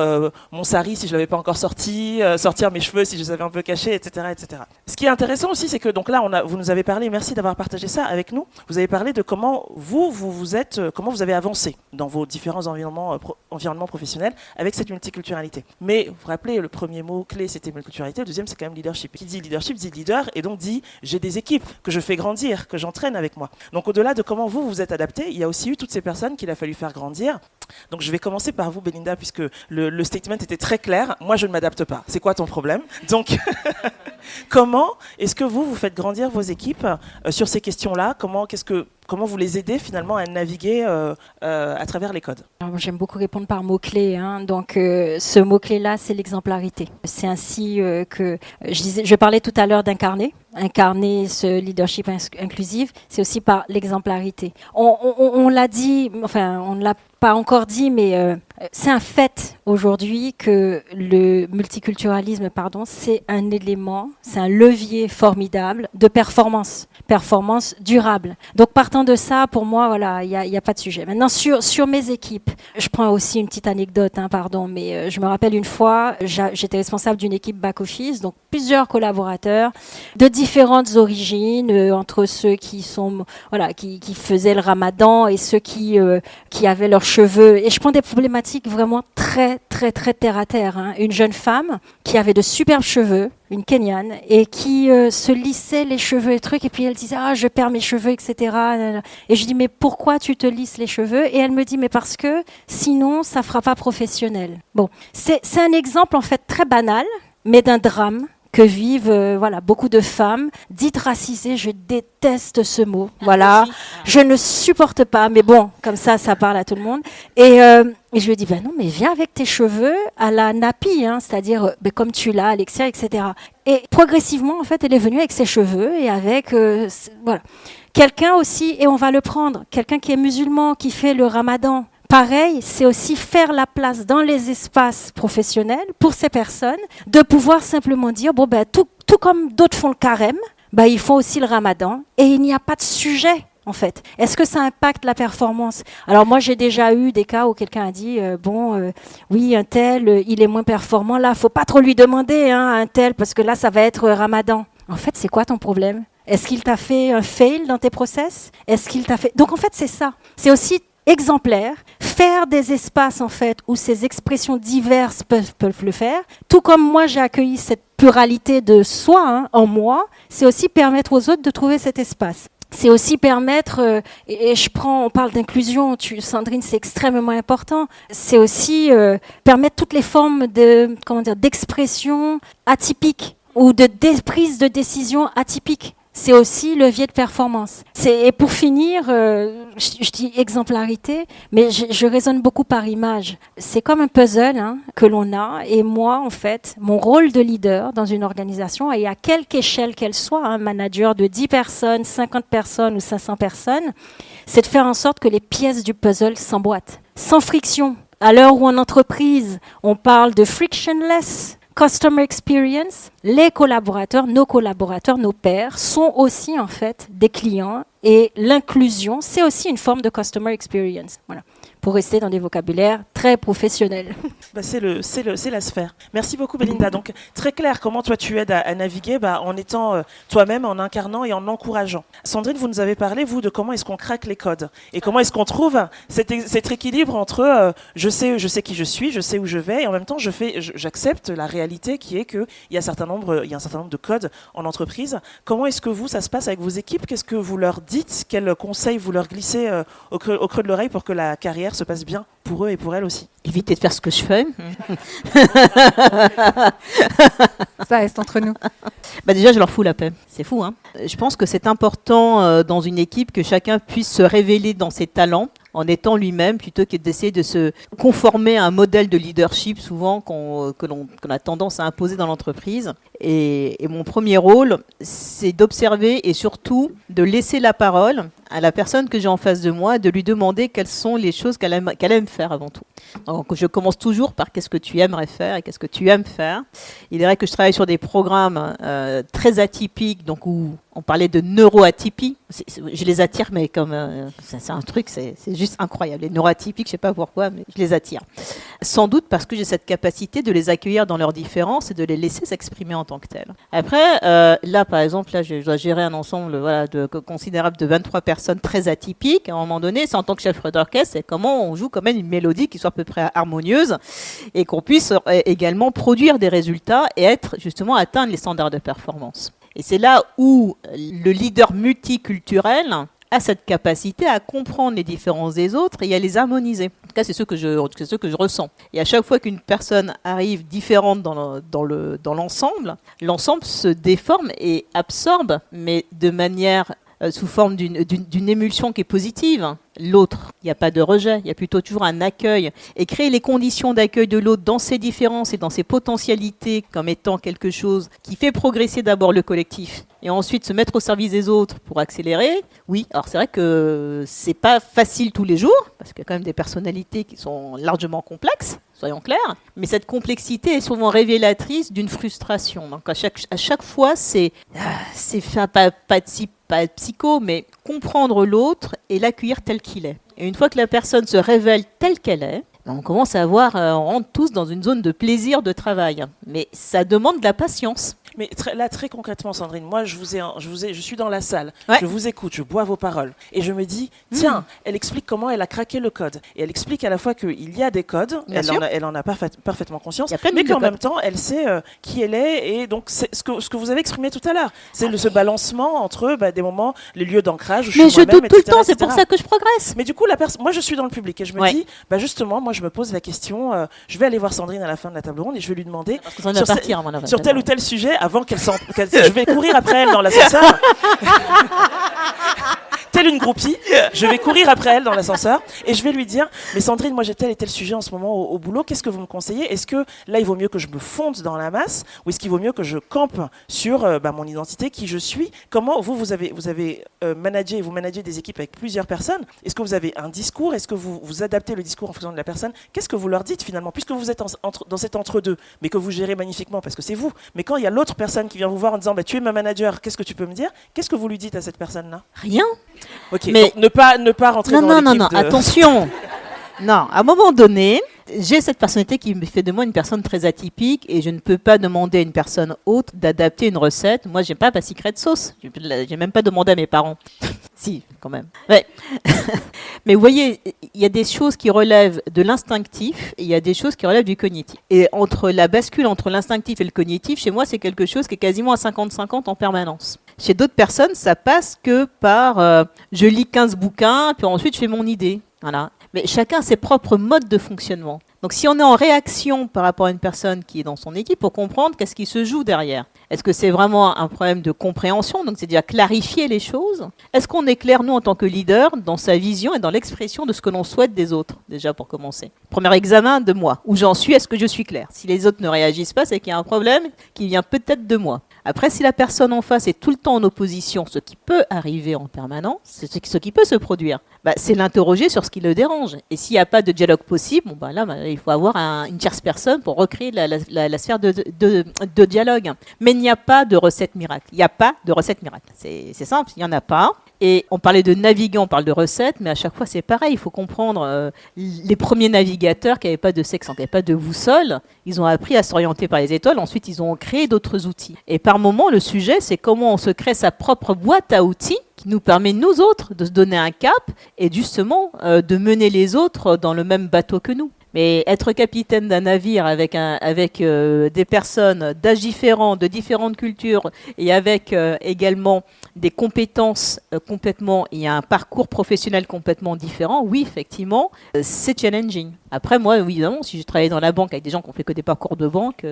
mon sari si je l'avais pas encore sorti, sortir mes cheveux si je les avais un peu cachés, etc., etc. Ce qui est intéressant aussi, c'est que donc là vous nous avez parlé, merci d'avoir partagé ça avec nous. Vous avez parlé de comment comment vous avez avancé dans vos différents environnements professionnels avec cette multiculturalité. Mais vous vous rappelez, le premier mot clé c'était multiculturalité, le deuxième c'est quand même leadership. Qui dit leadership dit leader et donc dit j'ai des équipes que je fais grandir, que j'entraîne avec moi. Donc au-delà de comment vous vous êtes adapté, il y a aussi eu toutes ces personnes qu'il a fallu faire grandir. Donc je vais commencer par vous, Belinda, puisque le statement était très clair. Moi, je ne m'adapte pas. C'est quoi ton problème? Donc, comment est-ce que vous faites grandir vos équipes sur ces questions-là? Comment vous les aidez finalement à naviguer à travers les codes? Alors, j'aime beaucoup répondre par mots-clés. Hein. Donc, ce mot-clé-là, c'est l'exemplarité. C'est ainsi que je parlais tout à l'heure d'incarner. Incarner ce leadership inclusif, c'est aussi par l'exemplarité. On l'a dit, enfin, on ne l'a pas encore dit, mais c'est un fait aujourd'hui que le multiculturalisme, c'est un élément, c'est un levier formidable de performance durable. Donc partant de ça, pour moi, voilà, il y a pas de sujet. Maintenant sur mes équipes, je prends aussi une petite anecdote, mais je me rappelle une fois, j'étais responsable d'une équipe back office, donc plusieurs collaborateurs de différentes origines, entre ceux qui sont qui faisaient le Ramadan et ceux qui avaient leur cheveux. Et je prends des problématiques vraiment très, très, très terre à terre. Hein. Une jeune femme qui avait de superbes cheveux, une Kenyane, et qui se lissait les cheveux et trucs, et puis elle disait « Ah, je perds mes cheveux, etc. » Et je dis « Mais pourquoi tu te lisses les cheveux ?» Et elle me dit « Mais parce que sinon, ça fera pas professionnel. » Bon, c'est un exemple en fait très banal, mais d'un drame que vivent beaucoup de femmes dites racisées. Je déteste ce mot. Voilà, je ne supporte pas. Mais bon, comme ça parle à tout le monde. Et je lui dis non, mais viens avec tes cheveux à la nappy, hein, c'est-à-dire comme tu l'as, Alexia, etc. Et progressivement, en fait, elle est venue avec ses cheveux et avec voilà. Quelqu'un aussi, et on va le prendre, quelqu'un qui est musulman, qui fait le Ramadan. Pareil, c'est aussi faire la place dans les espaces professionnels pour ces personnes de pouvoir simplement dire tout comme d'autres font le carême, ils font aussi le Ramadan et il n'y a pas de sujet en fait. Est-ce que ça impacte la performance? Alors moi j'ai déjà eu des cas où quelqu'un a dit oui un tel il est moins performant là, faut pas trop lui demander hein, un tel parce que là ça va être Ramadan. En fait c'est quoi ton problème? Est-ce qu'il t'a fait un fail dans tes process? Est-ce qu'il t'a fait... Donc en fait c'est ça. C'est aussi exemplaire, faire des espaces en fait où ces expressions diverses peuvent le faire. Tout comme moi j'ai accueilli cette pluralité de soi en moi, c'est aussi permettre aux autres de trouver cet espace. C'est aussi permettre, on parle d'inclusion, Sandrine, c'est extrêmement important. C'est aussi permettre toutes les formes d'expression atypiques ou de prise de décision atypique. C'est aussi levier de performance. Et pour finir, je dis exemplarité, mais je raisonne beaucoup par image. C'est comme un puzzle que l'on a. Et moi, en fait, mon rôle de leader dans une organisation, et à quelque échelle qu'elle soit, un manager de 10 personnes, 50 personnes ou 500 personnes, c'est de faire en sorte que les pièces du puzzle s'emboîtent. Sans friction. À l'heure où en entreprise, on parle de frictionless customer experience, les collaborateurs, nos pairs, sont aussi en fait des clients et l'inclusion, c'est aussi une forme de customer experience. Voilà. Pour rester dans des vocabulaires très professionnels. C'est la sphère. Merci beaucoup Belinda. Donc très clair comment toi tu aides à naviguer en étant toi-même, en incarnant et en encourageant. Sandrine, vous nous avez parlé vous de comment est-ce qu'on craque les codes et comment est-ce qu'on trouve cet équilibre entre je sais qui je suis, je sais où je vais et en même temps j'accepte la réalité qui est qu'il y a un certain nombre de codes en entreprise. Comment est-ce que vous ça se passe avec vos équipes? Qu'est-ce que vous leur dites? Quels conseils vous leur glissez au creux de l'oreille pour que la carrière se passe bien pour eux et pour elles aussi? Éviter de faire ce que je fais. Ça reste entre nous. Déjà, je leur fous la paix. C'est fou, hein. Je pense que c'est important dans une équipe que chacun puisse se révéler dans ses talents en étant lui-même, plutôt que d'essayer de se conformer à un modèle de leadership souvent qu'on a tendance à imposer dans l'entreprise. Et mon premier rôle, c'est d'observer et surtout de laisser la parole à la personne que j'ai en face de moi, de lui demander quelles sont les choses qu'elle aime faire avant tout. Donc, je commence toujours par qu'est-ce que tu aimerais faire et qu'est-ce que tu aimes faire. Il est vrai que je travaille sur des programmes très atypiques, donc où on parlait de neuroatypie. Je les attire, mais comme c'est un truc, c'est juste incroyable. Les neuroatypiques, je ne sais pas pourquoi, mais je les attire. Sans doute parce que j'ai cette capacité de les accueillir dans leurs différences et de les laisser s'exprimer en tant que tels. Après, là, par exemple, je dois gérer un ensemble considérable de 23 personnes très atypiques. À un moment donné, c'est en tant que chef d'orchestre, c'est comment on joue quand même une mélodie qui soit à peu près harmonieuse et qu'on puisse également produire des résultats et atteindre les standards de performance. Et c'est là où le leader multiculturel a cette capacité à comprendre les différences des autres et à les harmoniser. En tout cas, c'est ce que je ressens. Et à chaque fois qu'une personne arrive différente dans l'ensemble, l'ensemble se déforme et absorbe, mais de manière sous forme d'une émulsion qui est positive. L'autre, il n'y a pas de rejet, il y a plutôt toujours un accueil. Et créer les conditions d'accueil de l'autre dans ses différences et dans ses potentialités comme étant quelque chose qui fait progresser d'abord le collectif et ensuite se mettre au service des autres pour accélérer. Oui, alors c'est vrai que c'est pas facile tous les jours, parce qu'il y a quand même des personnalités qui sont largement complexes, soyons clairs, mais cette complexité est souvent révélatrice d'une frustration. Donc à chaque fois, c'est pas être psycho, mais comprendre l'autre et l'accueillir tel qu'il est. Et une fois que la personne se révèle telle qu'elle est, on commence à on rentre tous dans une zone de plaisir de travail. Mais ça demande de la patience. Mais très concrètement, Sandrine, moi, je suis dans la salle, Ouais. je vous écoute, je bois vos paroles, et je me dis, tiens, elle explique comment elle a craqué le code, et elle explique à la fois qu'il y a des codes, Bien sûr. elle en a parfaitement conscience, Il y a plein de mais lignes de qu'en code. même temps, elle sait qui elle est, et donc c'est ce que vous avez exprimé tout à l'heure, c'est ce balancement entre des moments, les lieux d'ancrage où Mais je suis je moi-même, doute tout le etc., temps, c'est pour etc. ça que je progresse. Mais du coup, moi, je suis dans le public et je me Ouais. dis, justement, moi, je me pose la question. Je vais aller voir Sandrine à la fin de la table ronde et je vais lui demander Parce que ça va sur, partir, à mon avis. sur tel ou tel sujet avant je vais courir après elle dans l'ascenseur. Telle une groupie, je vais courir après elle dans l'ascenseur et je vais lui dire, mais Sandrine, moi j'ai tel et tel sujet en ce moment au boulot, qu'est-ce que vous me conseillez? Est-ce que là il vaut mieux que je me fonde dans la masse ou est-ce qu'il vaut mieux que je campe sur mon identité, qui je suis? Comment vous avez managé des équipes avec plusieurs personnes? Est-ce que vous avez un discours? Est-ce que vous adaptez le discours en fonction de la personne? Qu'est-ce que vous leur dites finalement, puisque vous êtes dans cet entre-deux, mais que vous gérez magnifiquement parce que c'est vous, mais quand il y a l'autre personne qui vient vous voir en disant tu es ma manager, qu'est-ce que tu peux me dire? Qu'est-ce que vous lui dites à cette personne-là? Rien. Ok, Mais- donc ne pas rentrer dans l'équipe de... attention. Non, à un moment donné, j'ai cette personnalité qui me fait de moi une personne très atypique et je ne peux pas demander à une personne autre d'adapter une recette. Moi, j'ai pas ma secret sauce. J'ai même pas demandé à mes parents. Si, quand même. Ouais. Mais vous voyez, il y a des choses qui relèvent de l'instinctif et il y a des choses qui relèvent du cognitif. Et entre la bascule entre l'instinctif et le cognitif, chez moi, c'est quelque chose qui est quasiment à 50-50 en permanence. Chez d'autres personnes, ça passe que par je lis 15 bouquins, puis ensuite je fais mon idée. Voilà. Mais chacun a ses propres modes de fonctionnement. Donc si on est en réaction par rapport à une personne qui est dans son équipe, pour comprendre qu'est-ce qui se joue derrière. Est-ce que c'est vraiment un problème de compréhension, donc c'est déjà clarifier les choses? Est-ce qu'on est clair, nous, en tant que leader, dans sa vision et dans l'expression de ce que l'on souhaite des autres, déjà pour commencer? Premier examen de moi. Où j'en suis, est-ce que je suis clair? Si les autres ne réagissent pas, c'est qu'il y a un problème qui vient peut-être de moi. Après, si la personne en face est tout le temps en opposition, ce qui peut arriver en permanence, c'est ce qui peut se produire, c'est l'interroger sur ce qui le dérange. Et s'il n'y a pas de dialogue possible, il faut avoir une tierce personne pour recréer la sphère de dialogue. Mais il n'y a pas de recette miracle. Il n'y a pas de recette miracle. C'est simple, il n'y en a pas. Et on parlait de naviguer, on parle de recettes, mais à chaque fois c'est pareil. Il faut comprendre les premiers navigateurs qui n'avaient pas de sexe, qui n'avaient pas de boussole, ils ont appris à s'orienter par les étoiles. Ensuite, ils ont créé d'autres outils. Et par moment, le sujet, c'est comment on se crée sa propre boîte à outils qui nous permet, nous autres, de se donner un cap et justement de mener les autres dans le même bateau que nous. Mais être capitaine d'un navire avec des personnes d'âge différents, de différentes cultures et avec également des compétences complètement et un parcours professionnel complètement différent, oui, effectivement, c'est challenging. Après, moi, évidemment, si j'ai travaillé dans la banque avec des gens qui ont fait que des parcours de banque,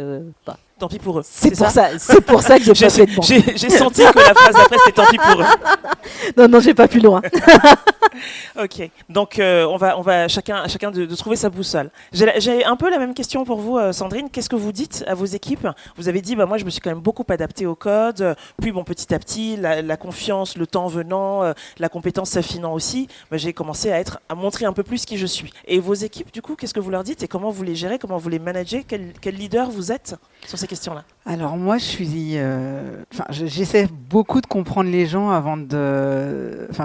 tant pis pour eux. C'est pour ça que j'ai pas fait de banque. J'ai senti que la phrase d'après, c'était tant pis pour eux. Non, j'ai pas plus loin. Ok, donc on va chacun de trouver sa boussole. J'ai un peu la même question pour vous, Sandrine. Qu'est-ce que vous dites à vos équipes? Vous avez dit, moi je me suis quand même beaucoup adaptée au code, puis petit à petit, la confiance, le temps venant, la compétence s'affinant aussi, j'ai commencé à montrer un peu plus qui je suis. Et vos équipes, du coup, qu'est-ce que vous leur dites et comment vous les gérez, comment vous les managez? Quel leader vous êtes sur ces questions-là? Alors moi, j'essaie beaucoup de comprendre les gens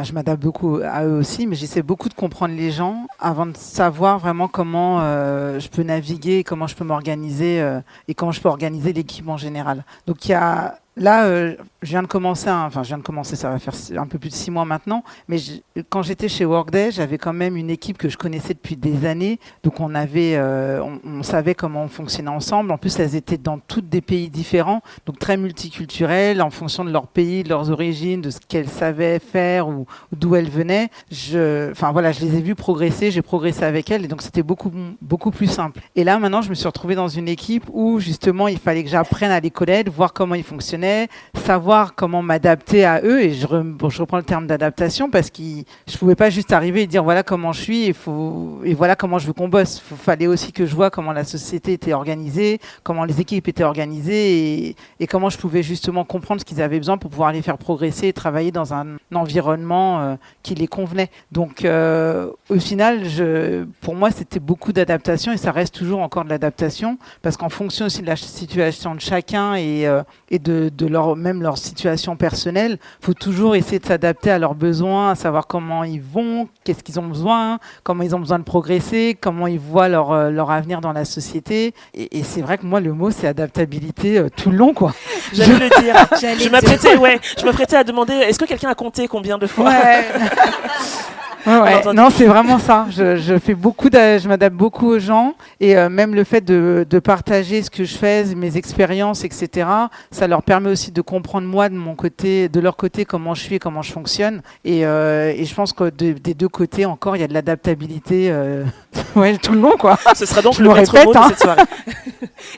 je m'adapte beaucoup à eux aussi, mais j'essaie beaucoup de comprendre les gens avant de savoir vraiment comment je peux naviguer, comment je peux m'organiser et comment je peux organiser l'équipe en général. Donc il y a... Là, je viens de commencer, ça va faire un peu plus de 6 mois maintenant, mais quand j'étais chez Workday, j'avais quand même une équipe que je connaissais depuis des années, donc on savait comment on fonctionnait ensemble. En plus, elles étaient dans tous des pays différents, donc très multiculturelles, en fonction de leur pays, de leurs origines, de ce qu'elles savaient faire ou d'où elles venaient. Je les ai vues progresser, j'ai progressé avec elles, et donc c'était beaucoup, beaucoup plus simple. Et là, maintenant, je me suis retrouvée dans une équipe où, justement, il fallait que j'apprenne à les connaître, voir comment ils fonctionnaient, savoir comment m'adapter à eux, et je reprends le terme d'adaptation parce que je pouvais pas juste arriver et dire voilà comment je suis et voilà comment je veux qu'on bosse. Il fallait aussi que je vois comment la société était organisée, comment les équipes étaient organisées et comment je pouvais justement comprendre ce qu'ils avaient besoin pour pouvoir les faire progresser et travailler dans un environnement qui les convenait. Donc au final, pour moi, c'était beaucoup d'adaptation et ça reste toujours encore de l'adaptation parce qu'en fonction aussi de la situation de chacun et de leurs situation personnelle, il faut toujours essayer de s'adapter à leurs besoins, à savoir comment ils vont, qu'est-ce qu'ils ont besoin, comment ils ont besoin de progresser, comment ils voient leur avenir dans la société. Et c'est vrai que moi, le mot, c'est adaptabilité tout le long, quoi. J'allais le dire. Je m'apprêtais à demander, est-ce que quelqu'un a compté combien de fois? Ouais. Non, c'est vraiment ça. Je fais je m'adapte beaucoup aux gens et même le fait de partager ce que je fais, mes expériences, etc. Ça leur permet aussi de comprendre moi de mon côté, de leur côté comment je suis, et comment je fonctionne. Et je pense que des deux côtés encore, il y a de l'adaptabilité tout le long, quoi. Ce sera donc je le maître mot de hein. cette soirée.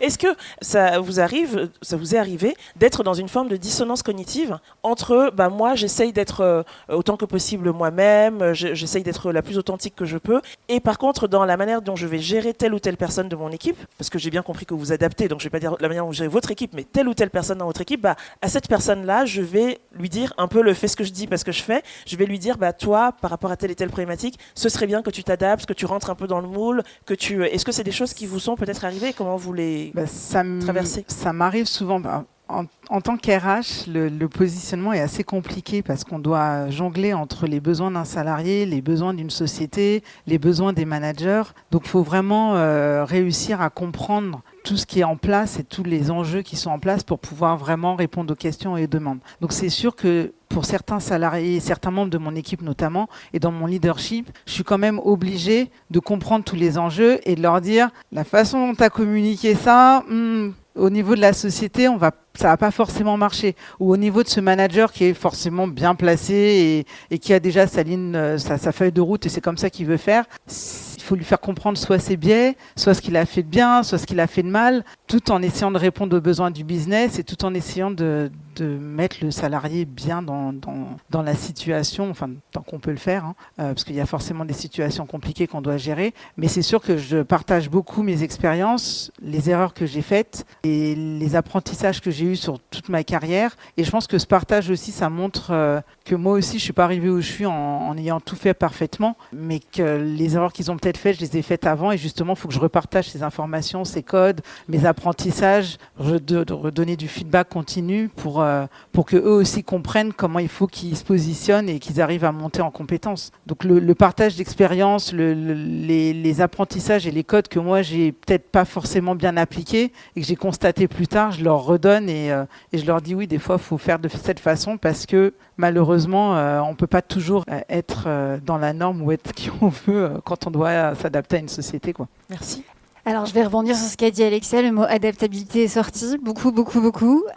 Est-ce que ça vous est arrivé d'être dans une forme de dissonance cognitive entre moi j'essaye d'être autant que possible moi-même, j'essaye d'être la plus authentique que je peux, et par contre dans la manière dont je vais gérer telle ou telle personne de mon équipe, parce que j'ai bien compris que vous adaptez, donc je vais pas dire la manière dont vous gérez votre équipe, mais telle ou telle personne dans votre équipe, à cette personne-là, je vais lui dire un peu le fais ce que je dis parce que je fais, je vais lui dire toi, par rapport à telle et telle problématique, ce serait bien que tu t'adaptes, que tu rentres un peu dans le moule, est-ce que c'est des choses qui vous sont peut-être arrivées, comment vous les traversez? Ça m'arrive souvent. En tant qu'RH, le positionnement est assez compliqué parce qu'on doit jongler entre les besoins d'un salarié, les besoins d'une société, les besoins des managers. Donc il faut vraiment réussir à comprendre tout ce qui est en place et tous les enjeux qui sont en place pour pouvoir vraiment répondre aux questions et aux demandes. Donc c'est sûr que pour certains salariés, certains membres de mon équipe notamment, et dans mon leadership, je suis quand même obligée de comprendre tous les enjeux et de leur dire la façon dont tu as communiqué ça, au niveau de la société, ça va pas forcément marcher. Ou au niveau de ce manager qui est forcément bien placé et qui a déjà sa ligne, sa feuille de route et c'est comme ça qu'il veut faire. Il faut lui faire comprendre soit ses biais, soit ce qu'il a fait de bien, soit ce qu'il a fait de mal, tout en essayant de répondre aux besoins du business et tout en essayant de mettre le salarié bien dans la situation, enfin tant qu'on peut le faire, parce qu'il y a forcément des situations compliquées qu'on doit gérer. Mais c'est sûr que je partage beaucoup mes expériences, les erreurs que j'ai faites et les apprentissages que j'ai eus sur toute ma carrière. Et je pense que ce partage aussi, ça montre que moi aussi, je suis pas arrivée où je suis en ayant tout fait parfaitement, mais que les erreurs qu'ils ont peut-être faites, je les ai faites avant. Et justement, il faut que je repartage ces informations, ces codes, mes apprentissages, de redonner du feedback continu pour que eux aussi comprennent comment il faut qu'ils se positionnent et qu'ils arrivent à monter en compétences. Donc le partage d'expérience, les apprentissages et les codes que moi j'ai peut-être pas forcément bien appliqués et que j'ai constaté plus tard, je leur redonne et je leur dis oui, des fois il faut faire de cette façon parce que malheureusement on peut pas toujours être dans la norme ou être qui on veut quand on doit s'adapter à une société, quoi. Merci. Alors, je vais rebondir sur ce qu'a dit Alexia. Le mot adaptabilité est sorti beaucoup.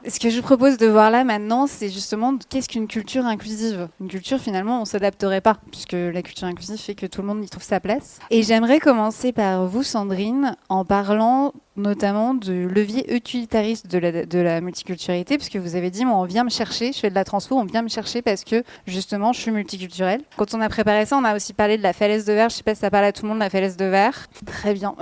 Ce que je vous propose de voir là maintenant, c'est justement qu'est-ce qu'une culture inclusive. Une culture, finalement, on ne s'adapterait pas, puisque la culture inclusive fait que tout le monde y trouve sa place. Et j'aimerais commencer par vous, Sandrine, en parlant notamment du levier utilitariste de la multiculturalité, parce que vous avez dit, moi, on vient me chercher, je fais de la transfo, on vient me chercher parce que, justement, je suis multiculturelle. Quand on a préparé ça, on a aussi parlé de la falaise de verre. Je ne sais pas si ça parle à tout le monde, la falaise de verre. Très bien.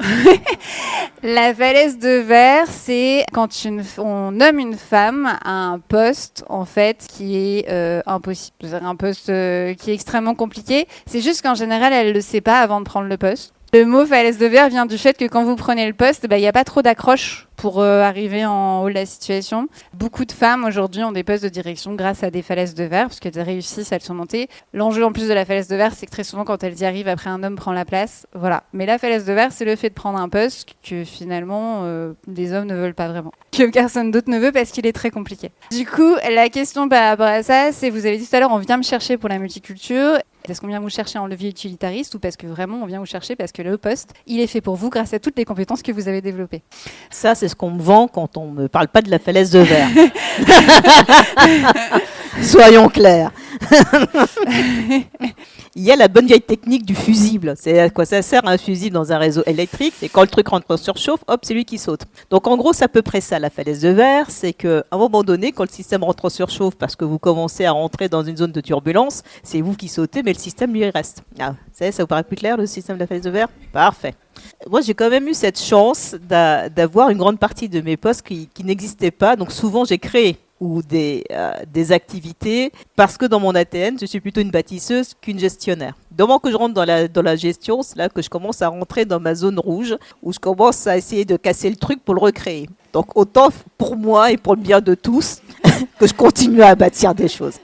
La falaise de verre, c'est quand on nomme une femme à un poste, en fait, qui est impossible. C'est-à-dire un poste qui est extrêmement compliqué. C'est juste qu'en général, elle ne le sait pas avant de prendre le poste. Le mot falaise de verre vient du fait que quand vous prenez le poste, il n'y a pas trop d'accroche pour arriver en haut de la situation. Beaucoup de femmes aujourd'hui ont des postes de direction grâce à des falaises de verre, parce qu'elles réussissent à le surmonter. L'enjeu en plus de la falaise de verre, c'est que très souvent quand elles y arrivent, après un homme prend la place. Voilà. Mais la falaise de verre, c'est le fait de prendre un poste que finalement les hommes ne veulent pas vraiment. Que personne d'autre ne veut parce qu'il est très compliqué. Du coup, la question par rapport à ça, c'est, vous avez dit tout à l'heure, on vient me chercher pour la multiculture. Est-ce qu'on vient vous chercher en levier utilitariste ou parce que vraiment on vient vous chercher parce que le poste, il est fait pour vous grâce à toutes les compétences que vous avez développées? Ça, c'est ce qu'on me vend quand on ne me parle pas de la falaise de verre. Soyons clairs. Il y a la bonne vieille technique du fusible. C'est à quoi ça sert un fusible dans un réseau électrique? C'est quand le truc rentre en surchauffe, hop, c'est lui qui saute. Donc en gros, c'est à peu près ça, la falaise de verre. C'est qu'à un moment donné, quand le système rentre en surchauffe parce que vous commencez à rentrer dans une zone de turbulence, c'est vous qui sautez, mais le système lui reste. Ah, ça vous paraît plus clair, le système de la falaise de verre? Parfait. Moi, j'ai quand même eu cette chance d'avoir une grande partie de mes postes qui n'existaient pas. Donc souvent, j'ai créé ou des activités, parce que dans mon ADN, je suis plutôt une bâtisseuse qu'une gestionnaire. Du moment que je rentre dans la gestion, c'est là que je commence à rentrer dans ma zone rouge, où je commence à essayer de casser le truc pour le recréer. Donc autant pour moi et pour le bien de tous, que je continue à bâtir des choses.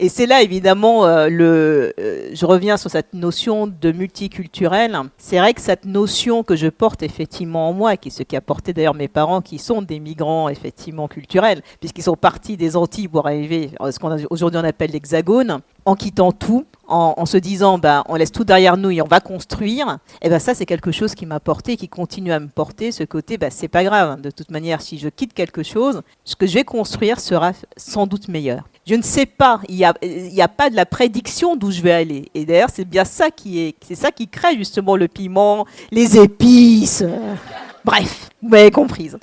Et c'est là, évidemment, je reviens sur cette notion de multiculturel. C'est vrai que cette notion que je porte effectivement en moi, qui est ce qu'a porté d'ailleurs mes parents, qui sont des migrants effectivement culturels, puisqu'ils sont partis des Antilles pour arriver à ce qu'aujourd'hui on appelle l'Hexagone, en quittant tout, en se disant on laisse tout derrière nous et on va construire, et ça c'est quelque chose qui m'a porté et qui continue à me porter, ce côté c'est pas grave, de toute manière si je quitte quelque chose, ce que je vais construire sera sans doute meilleur. Je ne sais pas, il y a pas de la prédiction d'où je vais aller, et d'ailleurs c'est bien ça c'est ça qui crée justement le piment, les épices, bref, vous m'avez comprise.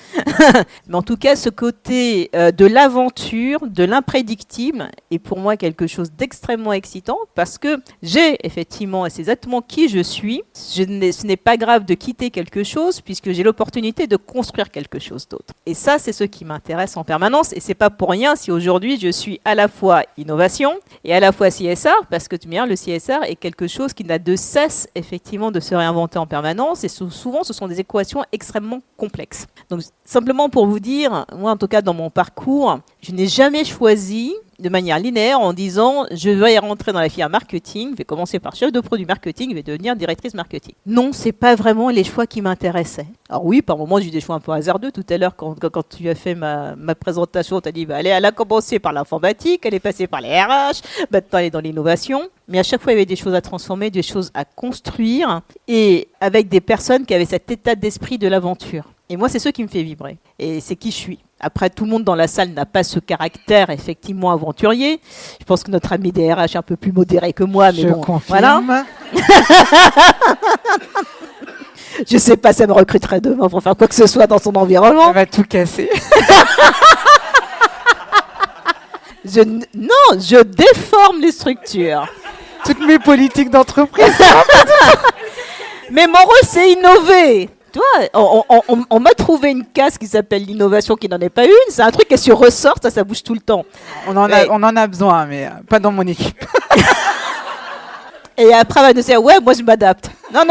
Mais en tout cas, ce côté de l'aventure, de l'imprédictible, est pour moi quelque chose d'extrêmement excitant parce que j'ai effectivement, et c'est exactement qui je suis, ce n'est pas grave de quitter quelque chose puisque j'ai l'opportunité de construire quelque chose d'autre. Et ça, c'est ce qui m'intéresse en permanence et c'est pas pour rien si aujourd'hui je suis à la fois innovation et à la fois CSR parce que le CSR est quelque chose qui n'a de cesse effectivement de se réinventer en permanence et souvent ce sont des équations extrêmement complexes. Donc simplement pour vous dire, moi en tout cas dans mon parcours, je n'ai jamais choisi de manière linéaire en disant je vais rentrer dans la filière marketing, je vais commencer par chef de produit marketing, je vais devenir directrice marketing. Non, c'est pas vraiment les choix qui m'intéressaient. Alors oui, par moments j'ai eu des choix un peu hasardeux. Tout à l'heure quand tu as fait ma présentation, tu as dit elle a commencé par l'informatique, elle est passée par les RH, maintenant elle est dans l'innovation. Mais à chaque fois il y avait des choses à transformer, des choses à construire et avec des personnes qui avaient cet état d'esprit de l'aventure. Et moi c'est ce qui me fait vibrer et c'est qui je suis. Après, tout le monde dans la salle n'a pas ce caractère effectivement aventurier. Je pense que notre ami DRH est un peu plus modéré que moi, mais confirme. Voilà. Je sais pas, ça me recruterait demain pour faire quoi que ce soit dans son environnement. Elle va tout casser. Je déforme les structures. Toutes mes politiques d'entreprise. Mais mon rôle, c'est innover. Tu vois, on m'a trouvé une case qui s'appelle l'innovation qui n'en est pas une. C'est un truc qui est sur ressort, ça bouge tout le temps. On en a besoin, mais pas dans mon équipe. Et après, on va nous dire, ouais, moi je m'adapte. Non.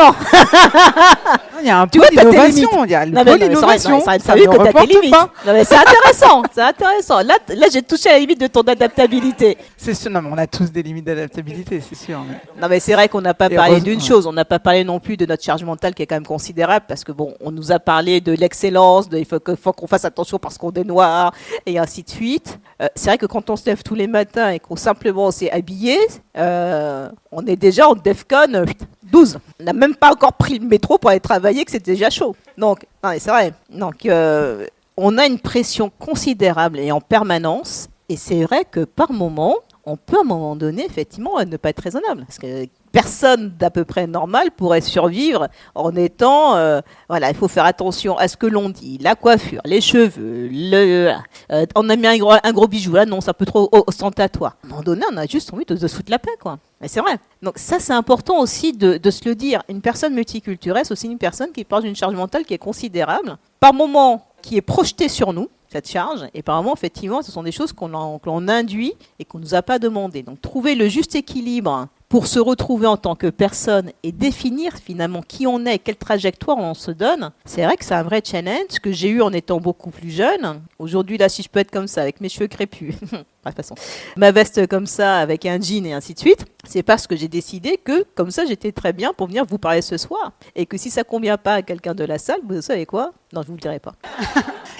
Il y a un peu d'innovation. Il y a le pôle innovation. Ça ne reporte pas. Non, mais c'est intéressant. C'est intéressant. Là, j'ai touché à la limite de ton adaptabilité. C'est sûr. Non, mais on a tous des limites d'adaptabilité, c'est sûr. Mais... Non, mais c'est vrai qu'on n'a pas parlé d'une chose. On n'a pas parlé non plus de notre charge mentale qui est quand même considérable parce que on nous a parlé de l'excellence, il faut qu'on fasse attention parce qu'on est noir et ainsi de suite. C'est vrai que quand on se lève tous les matins et qu'on simplement s'est habillé, on est déjà en DEFCON 12. On n'a même pas encore pris le métro pour aller travailler, que c'est déjà chaud. Donc, non, c'est vrai. Donc, on a une pression considérable et en permanence. Et c'est vrai que par moment, on peut à un moment donné, effectivement, ne pas être raisonnable. Parce que personne d'à peu près normal pourrait survivre en étant... il faut faire attention à ce que l'on dit, la coiffure, les cheveux, on a mis un gros bijou, là non, c'est un peu trop ostentatoire. À un moment donné, on a juste envie de se foutre la paix, quoi. Mais c'est vrai. Donc ça, c'est important aussi de se le dire. Une personne multiculturelle, c'est aussi une personne qui porte une charge mentale qui est considérable, par moment qui est projetée sur nous, cette charge, et par moment, effectivement, ce sont des choses qu'on induit et qu'on ne nous a pas demandé. Donc trouver le juste équilibre pour se retrouver en tant que personne et définir finalement qui on est, quelle trajectoire on se donne, c'est vrai que c'est un vrai challenge que j'ai eu en étant beaucoup plus jeune. Aujourd'hui, là, si je peux être comme ça, avec mes cheveux crépus, de toute façon, ma veste comme ça, avec un jean et ainsi de suite, c'est parce que j'ai décidé que, comme ça, j'étais très bien pour venir vous parler ce soir. Et que si ça ne convient pas à quelqu'un de la salle, vous savez quoi ? Non, je ne vous le dirai pas.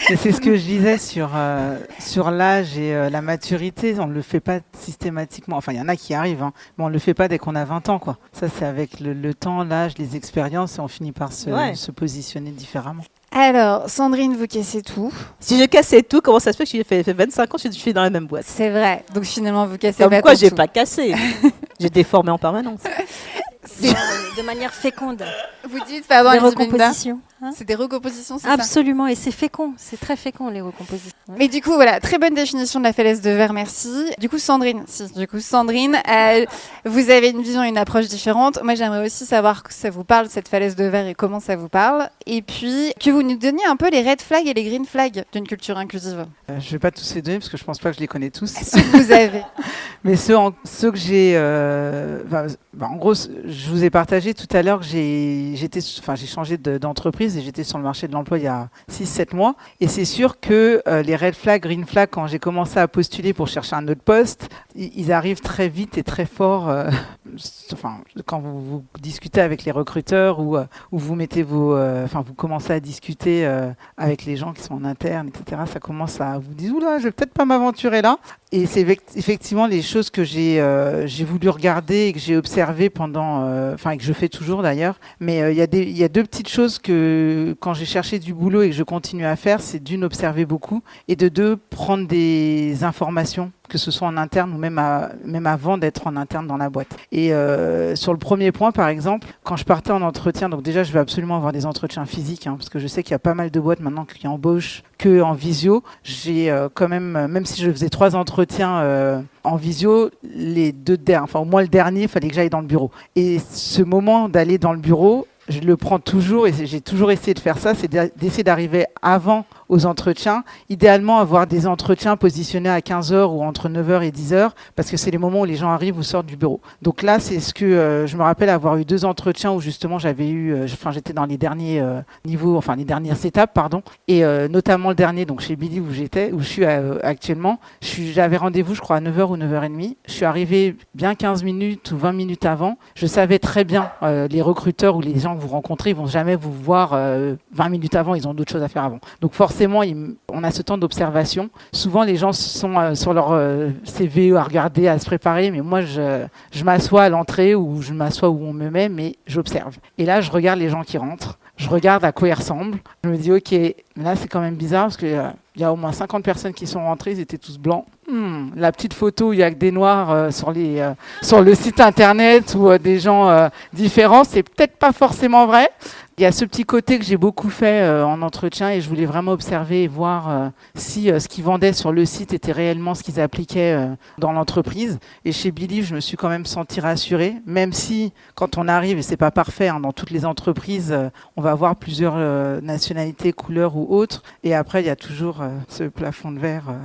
Et c'est ce que je disais sur l'âge et la maturité. On ne le fait pas systématiquement. Enfin, il y en a qui arrivent, hein, mais on ne le fait pas dès qu'on a 20 ans, quoi. Ça, c'est avec le temps, l'âge, les expériences, et on finit par se positionner différemment. Alors, Sandrine, vous cassez tout. Si je cassais tout, comment ça se fait que j'ai fait 25 ans, je suis dans la même boîte ? C'est vrai. Donc finalement, vous cassez pas tout. Pourquoi j'ai pas cassé ? J'ai déformé en permanence. de manière féconde. Vous dites, pardon, Des Lizzie Belinda, recompositions. Hein, c'est des recompositions, c'est ça? absolument, et c'est fécond, c'est très fécond les recompositions. Mais du coup, voilà, très bonne définition de la falaise de verre, merci. Du coup, Sandrine, vous avez une vision, une approche différente. Moi, j'aimerais aussi savoir que ça vous parle, cette falaise de verre, et comment ça vous parle. Et puis, que vous nous donniez un peu les red flags et les green flags d'une culture inclusive. Je vais pas tous les donner parce que je pense pas que je les connais tous. Ceux que vous avez. Mais ceux que j'ai, en gros, je vous ai partagé tout à l'heure que j'ai changé d'entreprise et j'étais sur le marché de l'emploi il y a 6-7 mois. Et c'est sûr que les red flags, green flags, quand j'ai commencé à postuler pour chercher un autre poste, ils arrivent très vite et très fort. Quand vous discutez avec les recruteurs ou vous mettez vous commencez à discuter avec les gens qui sont en interne, etc. Ça commence à vous dire, oula, je vais peut-être pas m'aventurer là. Et c'est effectivement les choses que j'ai voulu regarder et que j'ai observées pendant, et que je fais toujours d'ailleurs. Mais il y a deux petites choses que quand j'ai cherché du boulot et que je continue à faire, c'est d'une, observer beaucoup, et de deux, prendre des informations, que ce soit en interne ou même avant d'être en interne dans la boîte. Et sur le premier point, par exemple, quand je partais en entretien, donc déjà je vais absolument avoir des entretiens physiques, parce que je sais qu'il y a pas mal de boîtes maintenant qui embauchent que en visio. J'ai quand même si je faisais 3 entretiens en visio, les 2 derniers, au moins le dernier, il fallait que j'aille dans le bureau. Et ce moment d'aller dans le bureau, je le prends toujours, et j'ai toujours essayé de faire ça, c'est d'essayer d'arriver avant aux entretiens, idéalement avoir des entretiens positionnés à 15h ou entre 9h et 10h, parce que c'est les moments où les gens arrivent ou sortent du bureau. Donc là, c'est ce que je me rappelle avoir eu 2 entretiens où justement j'étais dans les derniers niveaux, les dernières étapes, pardon, et notamment le dernier, donc chez Billy où je suis actuellement. J'avais rendez-vous, je crois, à 9h ou 9h30. Je suis arrivée bien 15 minutes ou 20 minutes avant. Je savais très bien, les recruteurs ou les gens que vous rencontrez, ils vont jamais vous voir 20 minutes avant, ils ont d'autres choses à faire avant. Donc forcément, on a ce temps d'observation. Souvent, les gens sont sur leur CV à regarder, à se préparer, mais moi, je m'assois à l'entrée ou je m'assois où on me met, mais j'observe. Et là, je regarde les gens qui rentrent, je regarde à quoi ils ressemblent. Je me dis, ok, là, c'est quand même bizarre parce que il y a au moins 50 personnes qui sont rentrées, ils étaient tous blancs. La petite photo, il y a que des noirs sur le site internet ou des gens différents, c'est peut-être pas forcément vrai. Il y a ce petit côté que j'ai beaucoup fait en entretien et je voulais vraiment observer et voir si ce qu'ils vendaient sur le site était réellement ce qu'ils appliquaient dans l'entreprise. Et chez Billy, je me suis quand même sentie rassurée, même si quand on arrive, et c'est pas parfait, dans toutes les entreprises, on va avoir plusieurs nationalités, couleurs ou autres. Et après, il y a toujours ce plafond de verre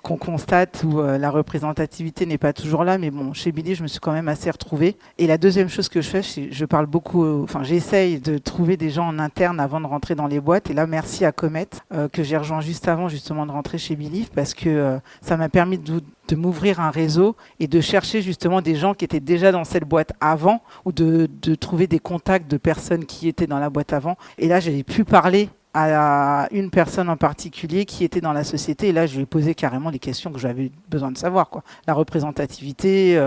qu'on constate où la représentativité n'est pas toujours là. Mais bon, chez Billy, je me suis quand même assez retrouvée. Et la deuxième chose que je fais, je parle beaucoup, j'essaye de trouver des gens en interne avant de rentrer dans les boîtes. Et là, merci à Comet, que j'ai rejoint juste avant justement de rentrer chez Believe, parce que ça m'a permis de m'ouvrir un réseau et de chercher justement des gens qui étaient déjà dans cette boîte avant, ou de trouver des contacts de personnes qui étaient dans la boîte avant. Et là, j'ai pu parler à une personne en particulier qui était dans la société, et là je lui ai posé carrément les questions que j'avais besoin de savoir, quoi. La représentativité,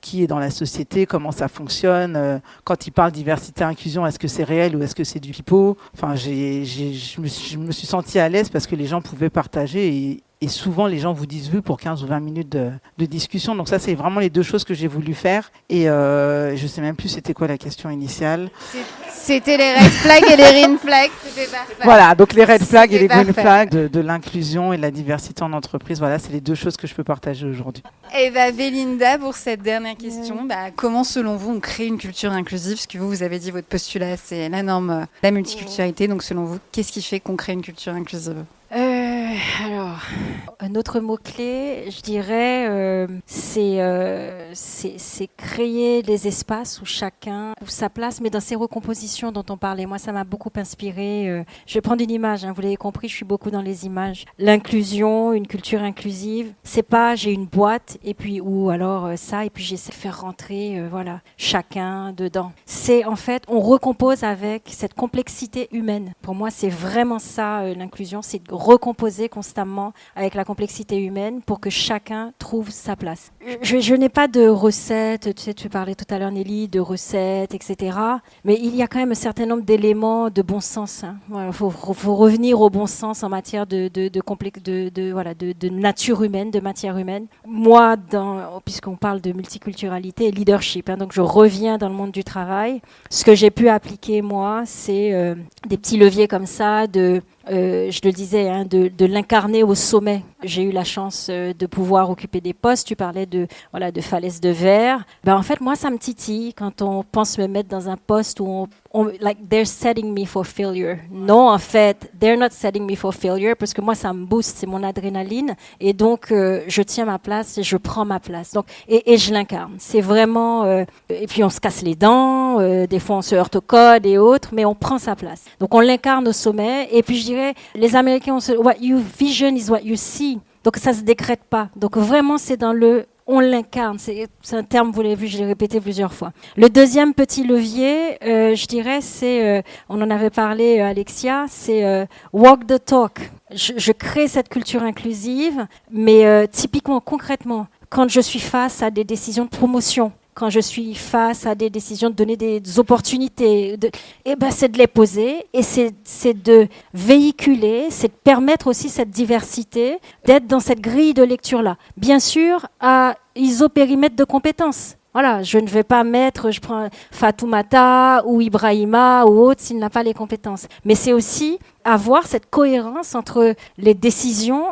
qui est dans la société, comment ça fonctionne, quand il parle diversité inclusion, est-ce que c'est réel ou est-ce que c'est du pipeau. Je me suis sentie à l'aise parce que les gens pouvaient partager, et souvent les gens vous disent oui pour 15 ou 20 minutes de discussion. Donc ça, c'est vraiment les 2 choses que j'ai voulu faire. Et je sais même plus c'était quoi la question initiale. C'était les red flags et les green flags. C'était parfait. Voilà, donc les red flags et les green flags de l'inclusion et de la diversité en entreprise. Voilà, c'est les 2 choses que je peux partager aujourd'hui. Et Belinda, pour cette dernière question, comment selon vous on crée une culture inclusive? Parce que vous avez dit votre postulat, c'est la norme, la multiculturalité. Donc selon vous, qu'est-ce qui fait qu'on crée une culture inclusive? Alors, un autre mot-clé, je dirais, c'est créer des espaces où chacun trouve sa place, mais dans ces recompositions dont on parlait. Moi, ça m'a beaucoup inspiré. Je vais prendre une image, vous l'avez compris, je suis beaucoup dans les images. L'inclusion, une culture inclusive, c'est pas j'ai une boîte, et puis, ou alors ça, et puis j'essaie de faire rentrer, chacun dedans. C'est en fait, on recompose avec cette complexité humaine. Pour moi, c'est vraiment ça, l'inclusion, c'est de recomposer composer constamment avec la complexité humaine pour que chacun trouve sa place. Je n'ai pas de recettes, tu sais, tu parlais tout à l'heure Nelly, de recettes, etc. Mais il y a quand même un certain nombre d'éléments de bon sens. Hein. Voilà, faut revenir au bon sens en matière de nature humaine, de matière humaine. Moi, puisqu'on parle de multiculturalité et leadership, hein, donc je reviens dans le monde du travail. Ce que j'ai pu appliquer, moi, c'est des petits leviers comme ça, je le disais, hein, de l'incarner au sommet. J'ai eu la chance de pouvoir occuper des postes. Tu parlais de falaise de verre. En fait, moi, ça me titille quand on pense me mettre dans un poste où like they're setting me for failure. Non, en fait, they're not setting me for failure parce que moi, ça me booste, c'est mon adrénaline. Et donc, je tiens ma place et je prends ma place. Donc, et je l'incarne. C'est vraiment... et puis, on se casse les dents. Des fois, on se heurte au code et autres, mais on prend sa place. Donc, on l'incarne au sommet. Et puis, je dirais, les Américains, what you vision is what you see. Donc, ça ne se décrète pas. Donc, vraiment, c'est dans on l'incarne. C'est un terme, vous l'avez vu, je l'ai répété plusieurs fois. Le deuxième petit levier, je dirais, c'est, on en avait parlé, Alexia, c'est walk the talk. Je crée cette culture inclusive, mais typiquement, concrètement, quand je suis face à des décisions de promotion, quand je suis face à des décisions de donner des opportunités, c'est de les poser et c'est de véhiculer, c'est de permettre aussi cette diversité, d'être dans cette grille de lecture-là. Bien sûr, à isopérimètre de compétences. Voilà, je ne vais pas je prends Fatoumata ou Ibrahima ou autre s'il n'a pas les compétences. Mais c'est aussi avoir cette cohérence entre les décisions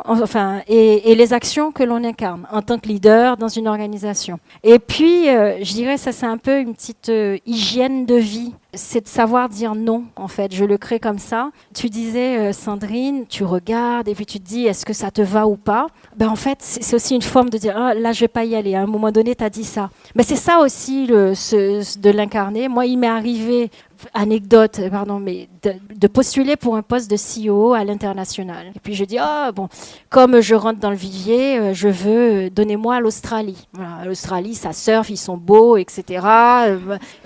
et les actions que l'on incarne en tant que leader dans une organisation. Et puis, je dirais, ça c'est un peu une petite hygiène de vie. C'est de savoir dire non, en fait. Je le crée comme ça. Tu disais, Sandrine, tu regardes et puis tu te dis, est-ce que ça te va ou pas ? En fait, c'est aussi une forme de dire, là, je vais pas y aller. À un moment donné, tu as dit ça. Mais c'est ça aussi de l'incarner. Moi, il m'est arrivé... de postuler pour un poste de CEO à l'international. Et puis je dis, comme je rentre dans le vivier, je veux, donnez-moi l'Australie. Voilà, l'Australie, ça surfe, ils sont beaux, etc.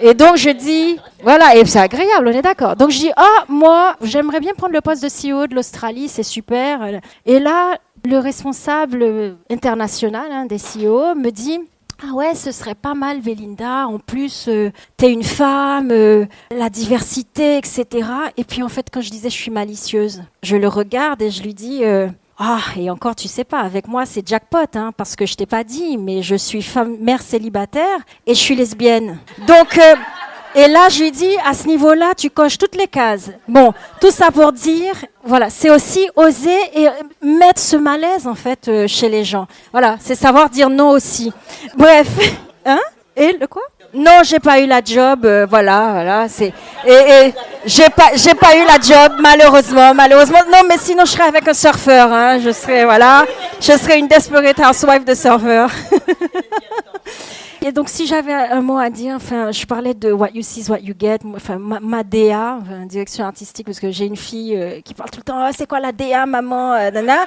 Et donc je dis, voilà, et c'est agréable, on est d'accord. Donc je dis, moi, j'aimerais bien prendre le poste de CEO de l'Australie, c'est super. Et là, le responsable international des CEO me dit, ah ouais, ce serait pas mal, Belinda. En plus, t'es une femme, la diversité, etc. Et puis, en fait, quand je disais je suis malicieuse, je le regarde et je lui dis... et encore, tu sais pas, avec moi, c'est jackpot, hein, parce que je t'ai pas dit, mais je suis mère célibataire et je suis lesbienne. Donc... Et là, je lui dis, à ce niveau-là, tu coches toutes les cases. Bon, tout ça pour dire, voilà, c'est aussi oser et mettre ce malaise, en fait, chez les gens. Voilà, c'est savoir dire non aussi. Bref, hein ? Et le quoi ? Non, j'ai pas eu la job, voilà, c'est... Et j'ai pas eu la job, malheureusement. Non, mais sinon, je serais avec un surfeur, hein, je serais une desperate housewife de surfeur. Et donc, si j'avais un mot à dire, je parlais de what you see is what you get, ma DA, direction artistique, parce que j'ai une fille qui parle tout le temps, c'est quoi la DA, maman, nana.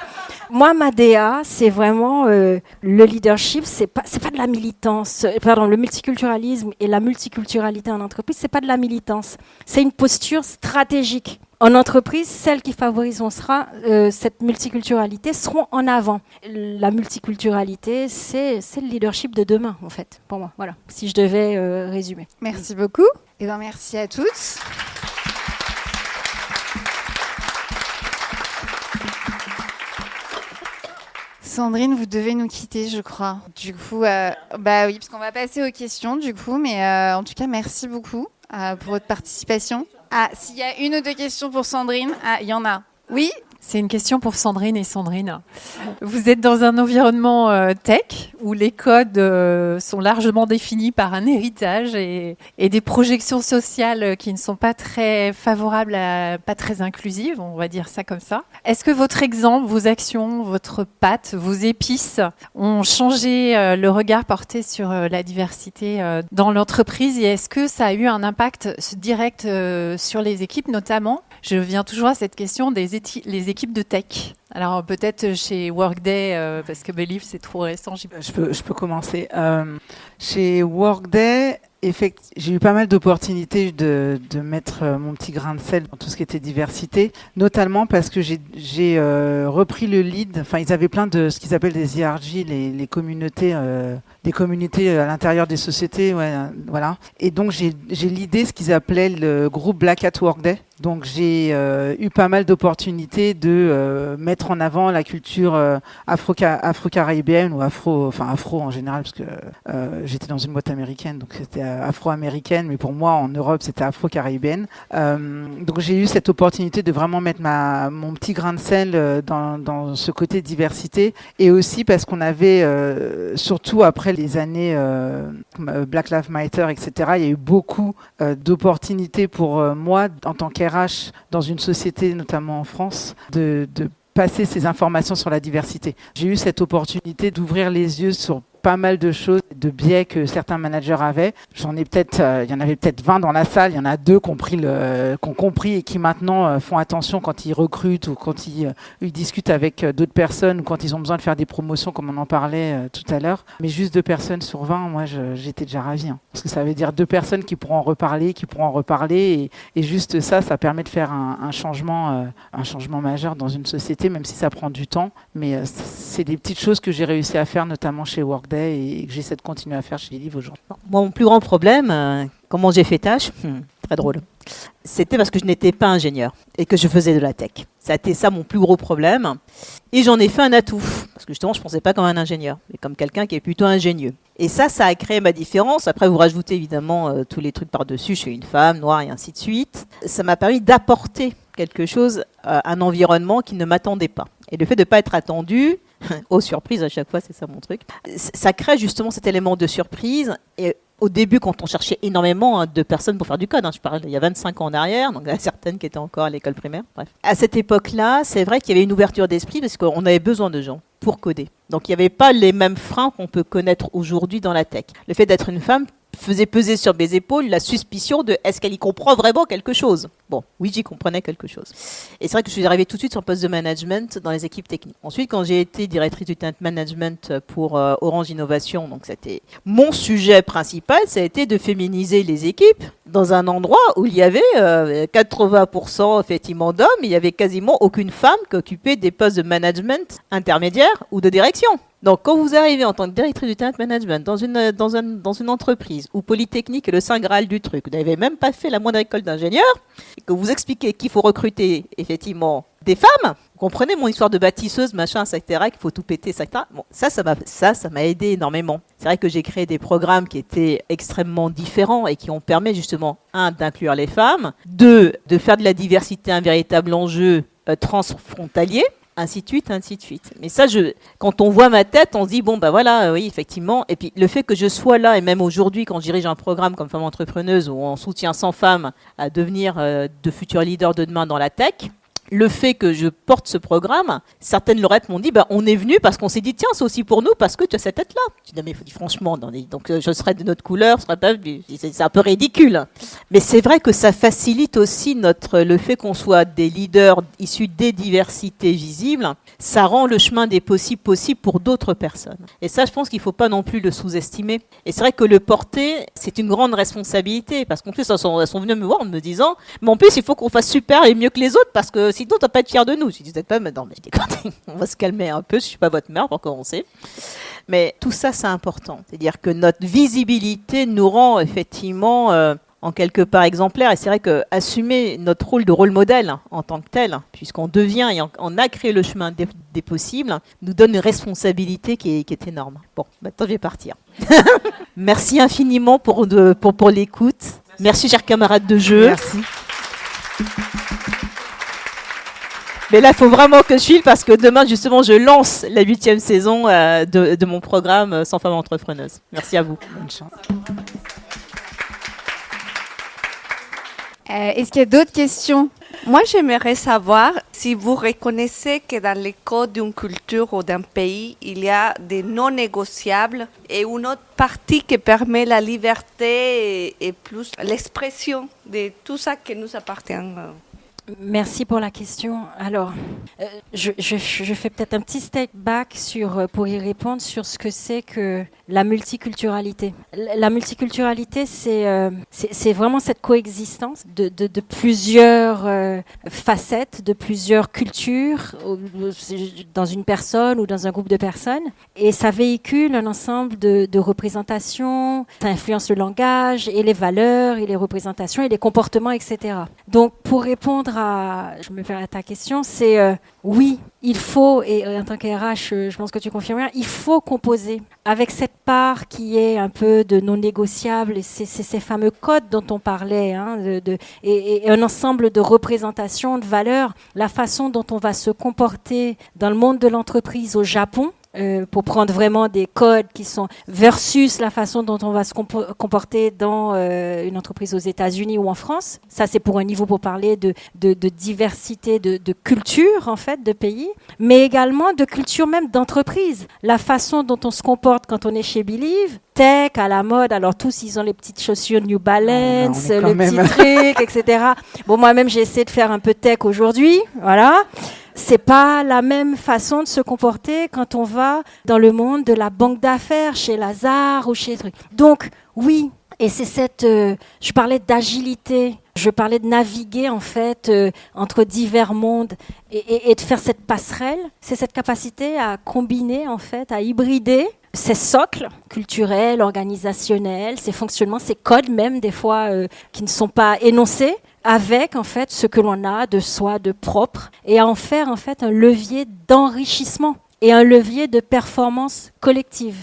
Moi, ma DA, c'est vraiment le leadership, c'est pas de la militance, le multiculturalisme et la multiculturalité en entreprise, c'est pas de la militance, c'est une posture stratégique. En entreprise, celles qui favoriseront cette multiculturalité seront en avant. La multiculturalité, c'est le leadership de demain, en fait, pour moi. Voilà, si je devais résumer. Merci beaucoup. Et merci à toutes. Sandrine, vous devez nous quitter, je crois. Du coup, oui, parce qu'on va passer aux questions, du coup. Mais en tout cas, merci beaucoup pour votre participation. S'il y a une ou deux questions pour Sandrine, il y en a. Oui ? C'est une question pour Sandrine et Sandrine. Vous êtes dans un environnement tech où les codes sont largement définis par un héritage et des projections sociales qui ne sont pas très favorables, pas très inclusives, on va dire ça comme ça. Est-ce que votre exemple, vos actions, votre patte, vos épices ont changé le regard porté sur la diversité dans l'entreprise et est-ce que ça a eu un impact direct sur les équipes notamment ? Je viens toujours à cette question les équipes de tech. Alors peut-être chez Workday, parce que Believe c'est trop récent. Je peux commencer. Chez Workday, J'ai eu pas mal d'opportunités de mettre mon petit grain de sel dans tout ce qui était diversité, notamment parce que j'ai repris le lead. Enfin, ils avaient plein de ce qu'ils appellent des IRG, les communautés, des communautés à l'intérieur des sociétés, voilà. Et donc j'ai l'idée ce qu'ils appelaient le groupe Black at Work Day. Donc j'ai eu pas mal d'opportunités de mettre en avant la culture afro-caribéenne ou afro en général, parce que j'étais dans une boîte américaine, donc c'était afro-américaine, mais pour moi en Europe c'était afro-caribéenne. Donc j'ai eu cette opportunité de vraiment mettre mon petit grain de sel dans ce côté diversité, et aussi parce qu'on avait, surtout après les années Black Lives Matter, etc., il y a eu beaucoup d'opportunités pour moi en tant qu'RH dans une société, notamment en France, de passer ces informations sur la diversité. J'ai eu cette opportunité d'ouvrir les yeux sur pas mal de choses, de biais que certains managers avaient. Il y en avait peut-être 20 dans la salle, il y en a 2 qui ont compris et qui maintenant font attention quand ils recrutent ou quand ils discutent avec d'autres personnes ou quand ils ont besoin de faire des promotions, comme on en parlait tout à l'heure. Mais juste 2 personnes sur 20, moi j'étais déjà ravie. Parce que ça veut dire 2 personnes qui pourront en reparler, et juste ça permet de faire un changement majeur dans une société, même si ça prend du temps. Mais c'est des petites choses que j'ai réussi à faire, notamment chez Workday, et que j'essaie de continuer à faire chez Liv aujourd'hui. Moi, mon plus grand problème, comment j'ai fait tâche, très drôle, c'était parce que je n'étais pas ingénieur et que je faisais de la tech. Ça a été ça mon plus gros problème. Et j'en ai fait un atout, parce que justement, je ne pensais pas comme un ingénieur, mais comme quelqu'un qui est plutôt ingénieux. Et ça a créé ma différence. Après, vous rajoutez évidemment tous les trucs par-dessus, je suis une femme, noire, et ainsi de suite. Ça m'a permis d'apporter quelque chose à un environnement qui ne m'attendait pas. Et le fait de ne pas être attendu, aux surprises à chaque fois, c'est ça mon truc, ça crée justement cet élément de surprise. Et au début, quand on cherchait énormément de personnes pour faire du code, je parle il y a 25 ans en arrière, donc il y a certaines qui étaient encore à l'école primaire, bref. À cette époque-là, c'est vrai qu'il y avait une ouverture d'esprit parce qu'on avait besoin de gens pour coder. Donc il n'y avait pas les mêmes freins qu'on peut connaître aujourd'hui dans la tech. Le fait d'être une femme faisait peser sur mes épaules la suspicion de est-ce qu'elle y comprend vraiment quelque chose. Bon, oui, j'y comprenais quelque chose. Et c'est vrai que je suis arrivée tout de suite sur le poste de management dans les équipes techniques. Ensuite, quand j'ai été directrice du talent management pour Orange Innovation, donc c'était mon sujet principal, ça a été de féminiser les équipes dans un endroit où il y avait 80% effectivement d'hommes, il y avait quasiment aucune femme qui occupait des postes de management intermédiaire ou de direction. Donc, quand vous arrivez en tant que directrice du talent management dans une entreprise où Polytechnique est le saint graal du truc, vous n'avez même pas fait la moindre école d'ingénieur, et que vous expliquez qu'il faut recruter effectivement des femmes, vous comprenez mon histoire de bâtisseuse, machin, etc., qu'il faut tout péter, etc. Bon, ça m'a aidé énormément. C'est vrai que j'ai créé des programmes qui étaient extrêmement différents et qui ont permis justement, 1, d'inclure les femmes, 2, de faire de la diversité un véritable enjeu transfrontalier, ainsi de suite, ainsi de suite. Mais ça, quand on voit ma tête, on se dit, bon, bah voilà, oui, effectivement. Et puis, le fait que je sois là, et même aujourd'hui, quand je dirige un programme comme Femme Entrepreneuse, où on soutient 100 femmes à devenir de futurs leaders de demain dans la tech, le fait que je porte ce programme, certaines lauréates m'ont dit, bah, on est venu parce qu'on s'est dit, tiens, c'est aussi pour nous parce que tu as cette tête-là. Je dis, mais franchement, donc je serais de notre couleur, c'est un peu ridicule. Mais c'est vrai que ça facilite aussi le fait qu'on soit des leaders issus des diversités visibles, ça rend le chemin des possibles pour d'autres personnes. Et ça, je pense qu'il ne faut pas non plus le sous-estimer. Et c'est vrai que le porter, c'est une grande responsabilité parce qu'en plus, elles sont venues me voir en me disant, mais en plus, il faut qu'on fasse super et mieux que les autres parce que sinon, tu vas pas être fier de nous. Je disais pas, mais non, mais on va se calmer un peu, je suis pas votre mère pour commencer. Mais tout ça, c'est important. C'est-à-dire que notre visibilité nous rend effectivement, en quelque part, exemplaires. Et c'est vrai qu'assumer notre rôle de rôle modèle en tant que tel, puisqu'on devient et on a créé le chemin des possibles, nous donne une responsabilité qui est énorme. Bon, maintenant, je vais partir. Merci infiniment pour l'écoute. Merci, chers camarades de jeu. Merci. Mais là, il faut vraiment que je file parce que demain, justement, je lance la 8e saison de mon programme 100 femmes entrepreneuses. Merci à vous. Bonne chance. Est-ce qu'il y a d'autres questions? Moi, j'aimerais savoir si vous reconnaissez que dans les codes d'une culture ou d'un pays, il y a des non négociables et une autre partie qui permet la liberté et plus l'expression de tout ça qui nous appartient. Merci pour la question. Alors, je fais peut-être un petit step back pour y répondre sur ce que c'est que la multiculturalité. La multiculturalité, c'est vraiment cette coexistence de plusieurs facettes, de plusieurs cultures dans une personne ou dans un groupe de personnes. Et ça véhicule un ensemble de représentations, ça influence le langage et les valeurs et les représentations et les comportements, etc. Donc, pour répondre je me fais à ta question, c'est oui, il faut, et en tant qu'RH, je pense que tu confirmes, il faut composer avec cette part qui est un peu de non négociable, et c'est ces fameux codes dont on parlait, hein, et un ensemble de représentations, de valeurs, la façon dont on va se comporter dans le monde de l'entreprise au Japon, pour prendre vraiment des codes qui sont versus la façon dont on va se comporter dans une entreprise aux États-Unis ou en France. Ça, c'est pour un niveau pour parler de diversité de culture, en fait, de pays, mais également de culture même d'entreprise. La façon dont on se comporte quand on est chez Believe, tech, à la mode, alors tous, ils ont les petites chaussures New Balance, le petit truc, etc. Bon, moi-même, j'ai essayé de faire un peu tech aujourd'hui, voilà. C'est pas la même façon de se comporter quand on va dans le monde de la banque d'affaires, chez Lazare ou chez trucs. Donc, oui, et c'est je parlais d'agilité, je parlais de naviguer en fait entre divers mondes et de faire cette passerelle. C'est cette capacité à combiner en fait, à hybrider ces socles culturels, organisationnels, ces fonctionnements, ces codes même des fois qui ne sont pas énoncés, avec en fait ce que l'on a de soi, de propre, et à en faire en fait un levier d'enrichissement et un levier de performance collective.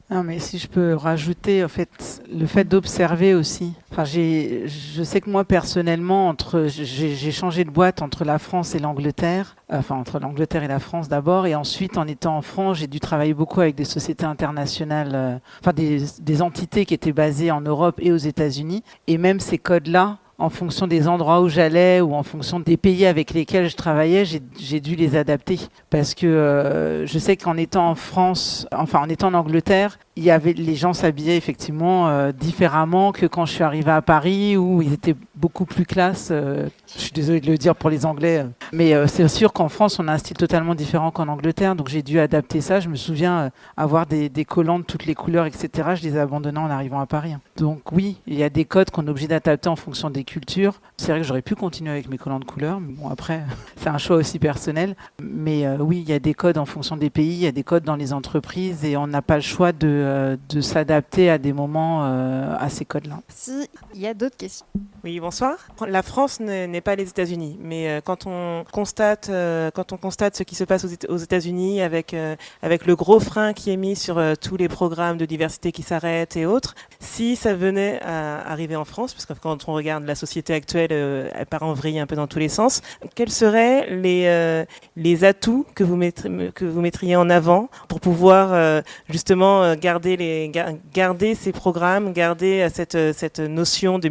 Non, mais si je peux rajouter en fait le fait d'observer aussi. Enfin, je sais que moi personnellement, j'ai changé de boîte entre la France et l'Angleterre, enfin entre l'Angleterre et la France d'abord, et ensuite en étant en France, j'ai dû travailler beaucoup avec des sociétés internationales, enfin des entités qui étaient basées en Europe et aux États-Unis, et même ces codes-là, en fonction des endroits où j'allais ou en fonction des pays avec lesquels je travaillais, j'ai dû les adapter. Parce que je sais qu'en étant en France, enfin en étant en Angleterre, les gens s'habillaient effectivement différemment que quand je suis arrivée à Paris, où ils étaient beaucoup plus classe. Je suis désolée de le dire pour les Anglais, mais c'est sûr qu'en France, on a un style totalement différent qu'en Angleterre, donc j'ai dû adapter ça. Je me souviens avoir des collants de toutes les couleurs, etc. Je les ai abandonnés en arrivant à Paris. Donc oui, il y a des codes qu'on est obligé d'adapter en fonction des cultures. C'est vrai que j'aurais pu continuer avec mes collants de couleurs, mais bon après, c'est un choix aussi personnel. Mais oui, il y a des codes en fonction des pays, il y a des codes dans les entreprises, et on n'a pas le choix de s'adapter à des moments à ces codes-là. Si, il y a d'autres questions. Oui, bonsoir. La France n'est pas les États-Unis, mais quand on constate ce qui se passe aux États-Unis avec le gros frein qui est mis sur tous les programmes de diversité qui s'arrêtent et autres, si ça venait à arriver en France, parce que quand on regarde la société actuelle, elle part en vrille un peu dans tous les sens, quels seraient les atouts que vous mettriez en avant pour pouvoir justement garder ces programmes, garder cette notion de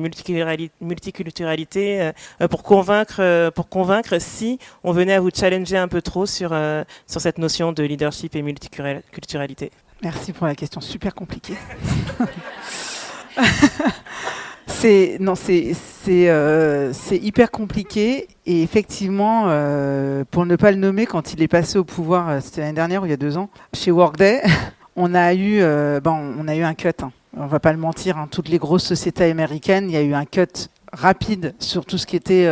multiculturalité pour convaincre si on venait à vous challenger un peu trop sur cette notion de leadership et multiculturalité. Merci pour la question super compliquée. C'est hyper compliqué, et effectivement, pour ne pas le nommer, quand il est passé au pouvoir, c'était l'année dernière ou il y a 2 ans, chez Workday, on a eu un cut. Hein. On va pas le mentir, hein. Toutes les grosses sociétés américaines, il y a eu un cut rapide sur tout ce qui était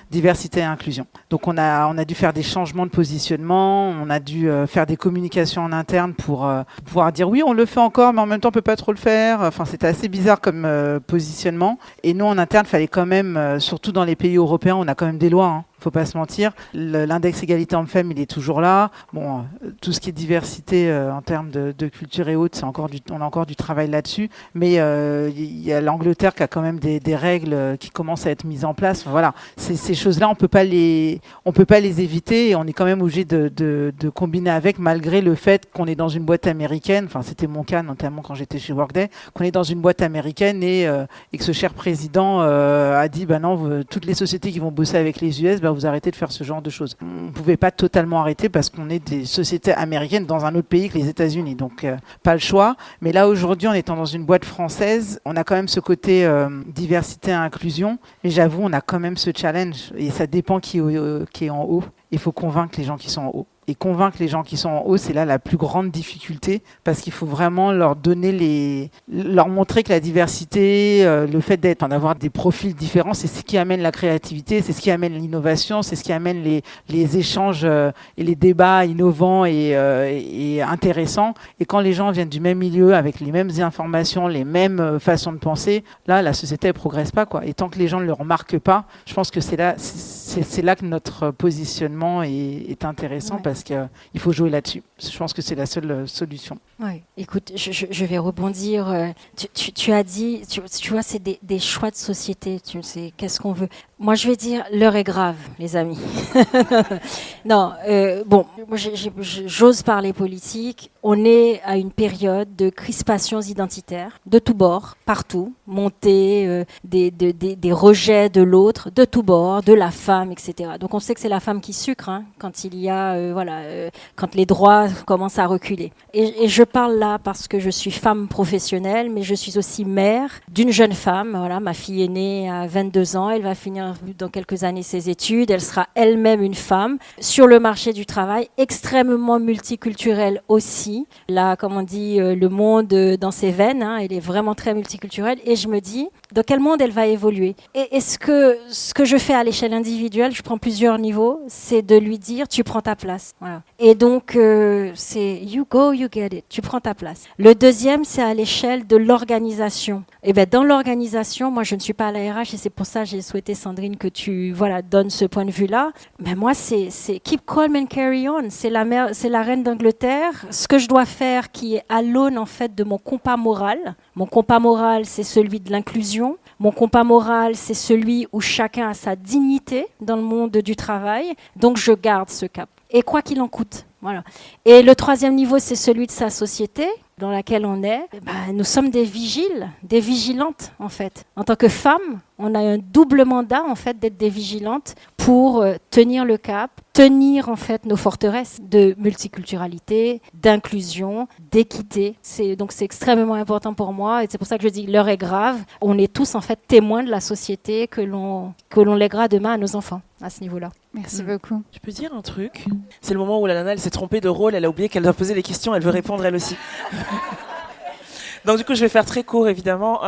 diversité et inclusion. Donc on a dû faire des changements de positionnement, on a dû faire des communications en interne pour pouvoir dire oui, on le fait encore, mais en même temps on peut pas trop le faire. Enfin, c'était assez bizarre comme positionnement. Et nous en interne, fallait quand même, surtout dans les pays européens, on a quand même des lois. Hein. Faut pas se mentir, l'index égalité homme-femme, il est toujours là. Bon, tout ce qui est diversité en termes de culture et autres, on a encore du travail là-dessus. Mais il y a l'Angleterre qui a quand même des règles qui commencent à être mises en place. Enfin, voilà, ces choses-là, on peut pas les éviter, et on est quand même obligé de combiner avec, malgré le fait qu'on est dans une boîte américaine. Enfin, c'était mon cas notamment quand j'étais chez Workday, qu'on est dans une boîte américaine et que ce cher président a dit, bah non, toutes les sociétés qui vont bosser avec les US, bah va vous arrêter de faire ce genre de choses. On ne pouvait pas totalement arrêter parce qu'on est des sociétés américaines dans un autre pays que les États-Unis, donc pas le choix. Mais là aujourd'hui, en étant dans une boîte française, on a quand même ce côté diversité et inclusion. Mais j'avoue, on a quand même ce challenge et ça dépend qui est en haut. Il faut convaincre les gens qui sont en haut. Et convaincre les gens qui sont en haut, c'est là la plus grande difficulté parce qu'il faut vraiment leur montrer que la diversité, le fait d'avoir des profils différents, c'est ce qui amène la créativité, c'est ce qui amène l'innovation, c'est ce qui amène les échanges et les débats innovants et intéressants. Et quand les gens viennent du même milieu avec les mêmes informations, les mêmes façons de penser, là, la société ne progresse pas, quoi. Et tant que les gens ne le remarquent pas, je pense que c'est là que notre positionnement est intéressant parce qu'il faut jouer là-dessus. Je pense que c'est la seule solution. Oui, écoute, je vais rebondir. Tu as dit, tu vois, c'est des choix de société. Tu sais, qu'est-ce qu'on veut? Moi, je vais dire, l'heure est grave, les amis. Non, bon, moi, j'ose parler politique. On est à une période de crispations identitaires, de tous bords, partout, montée, des rejets de l'autre, de tous bords, de la femme, etc. Donc, on sait que c'est la femme qui sucre quand il y a, quand les droits commencent à reculer. Et je parle là parce que je suis femme professionnelle, mais je suis aussi mère d'une jeune femme. Voilà, ma fille est née à 22 ans, elle va finir dans quelques années ses études, elle sera elle-même une femme sur le marché du travail, extrêmement multiculturelle aussi. Là, comme on dit, le monde dans ses veines, elle est vraiment très multiculturelle. Et je me dis, dans quel monde elle va évoluer? Et ce que je fais à l'échelle individuelle, je prends plusieurs niveaux, c'est de lui dire, tu prends ta place. Voilà. Et donc, c'est you go, you get it. Tu prends ta place. Le deuxième, c'est à l'échelle de l'organisation. Et bien, dans l'organisation, moi, je ne suis pas à la RH et c'est pour ça que j'ai souhaité, Sandrine, que tu donnes ce point de vue-là. Mais moi, c'est keep calm and carry on. C'est la reine d'Angleterre. Ce que je dois faire qui est à l'aune, en fait, de mon compas moral. Mon compas moral, c'est celui de l'inclusion. Mon compas moral, c'est celui où chacun a sa dignité dans le monde du travail. Donc, je garde ce cap. Et quoi qu'il en coûte. Voilà. Et le troisième niveau, c'est celui de sa société dans laquelle on est. Nous sommes des vigiles, des vigilantes en fait. En tant que femmes, on a un double mandat en fait d'être des vigilantes pour tenir le cap, tenir en fait nos forteresses de multiculturalité, d'inclusion, d'équité. Donc c'est extrêmement important pour moi et c'est pour ça que je dis l'heure est grave. On est tous en fait témoins de la société que l'on lèguera demain à nos enfants à ce niveau-là. Merci beaucoup. Je peux dire un truc? C'est le moment où la nana, elle s'est trompée de rôle, elle a oublié qu'elle doit poser les questions, elle veut répondre elle aussi. Donc du coup, je vais faire très court évidemment,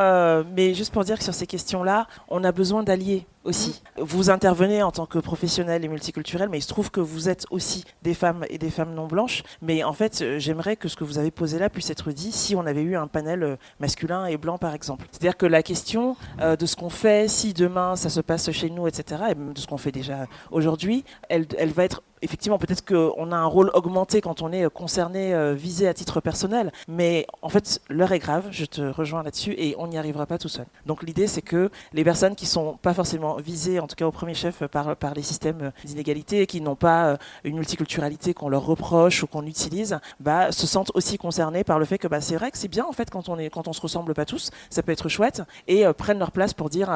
mais juste pour dire que sur ces questions-là, on a besoin d'alliés aussi. Vous intervenez en tant que professionnel et multiculturel, mais il se trouve que vous êtes aussi des femmes et des femmes non blanches. Mais en fait, j'aimerais que ce que vous avez posé là puisse être dit si on avait eu un panel masculin et blanc, par exemple. C'est-à-dire que la question de ce qu'on fait, si demain ça se passe chez nous, etc., et même de ce qu'on fait déjà aujourd'hui, elle va être effectivement, peut-être qu'on a un rôle augmenté quand on est concerné, visé à titre personnel, mais en fait, l'heure est grave, je te rejoins là-dessus, et on n'y arrivera pas tout seul. Donc l'idée, c'est que les personnes qui ne sont pas forcément visées, en tout cas au premier chef, par les systèmes d'inégalité, qui n'ont pas une multiculturalité qu'on leur reproche ou qu'on utilise, se sentent aussi concernées par le fait que c'est vrai que c'est bien, en fait, quand on ne se ressemble pas tous, ça peut être chouette, et prennent leur place pour dire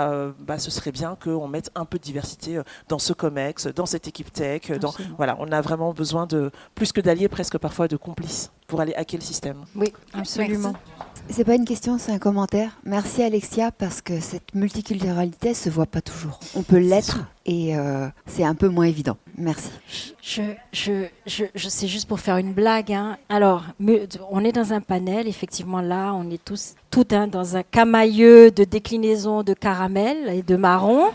ce serait bien qu'on mette un peu de diversité dans ce COMEX, dans cette équipe tech, voilà, on a vraiment besoin de plus que d'alliés, presque parfois de complices pour aller hacker le système. Oui, absolument. C'est pas une question, c'est un commentaire. Merci Alexia, parce que cette multiculturalité se voit pas toujours. On peut l'être et c'est un peu moins évident. Merci. Je sais juste pour faire une blague. Alors, on est dans un panel, effectivement là, on est toutes dans un camailleux de déclinaison de caramel et de marron.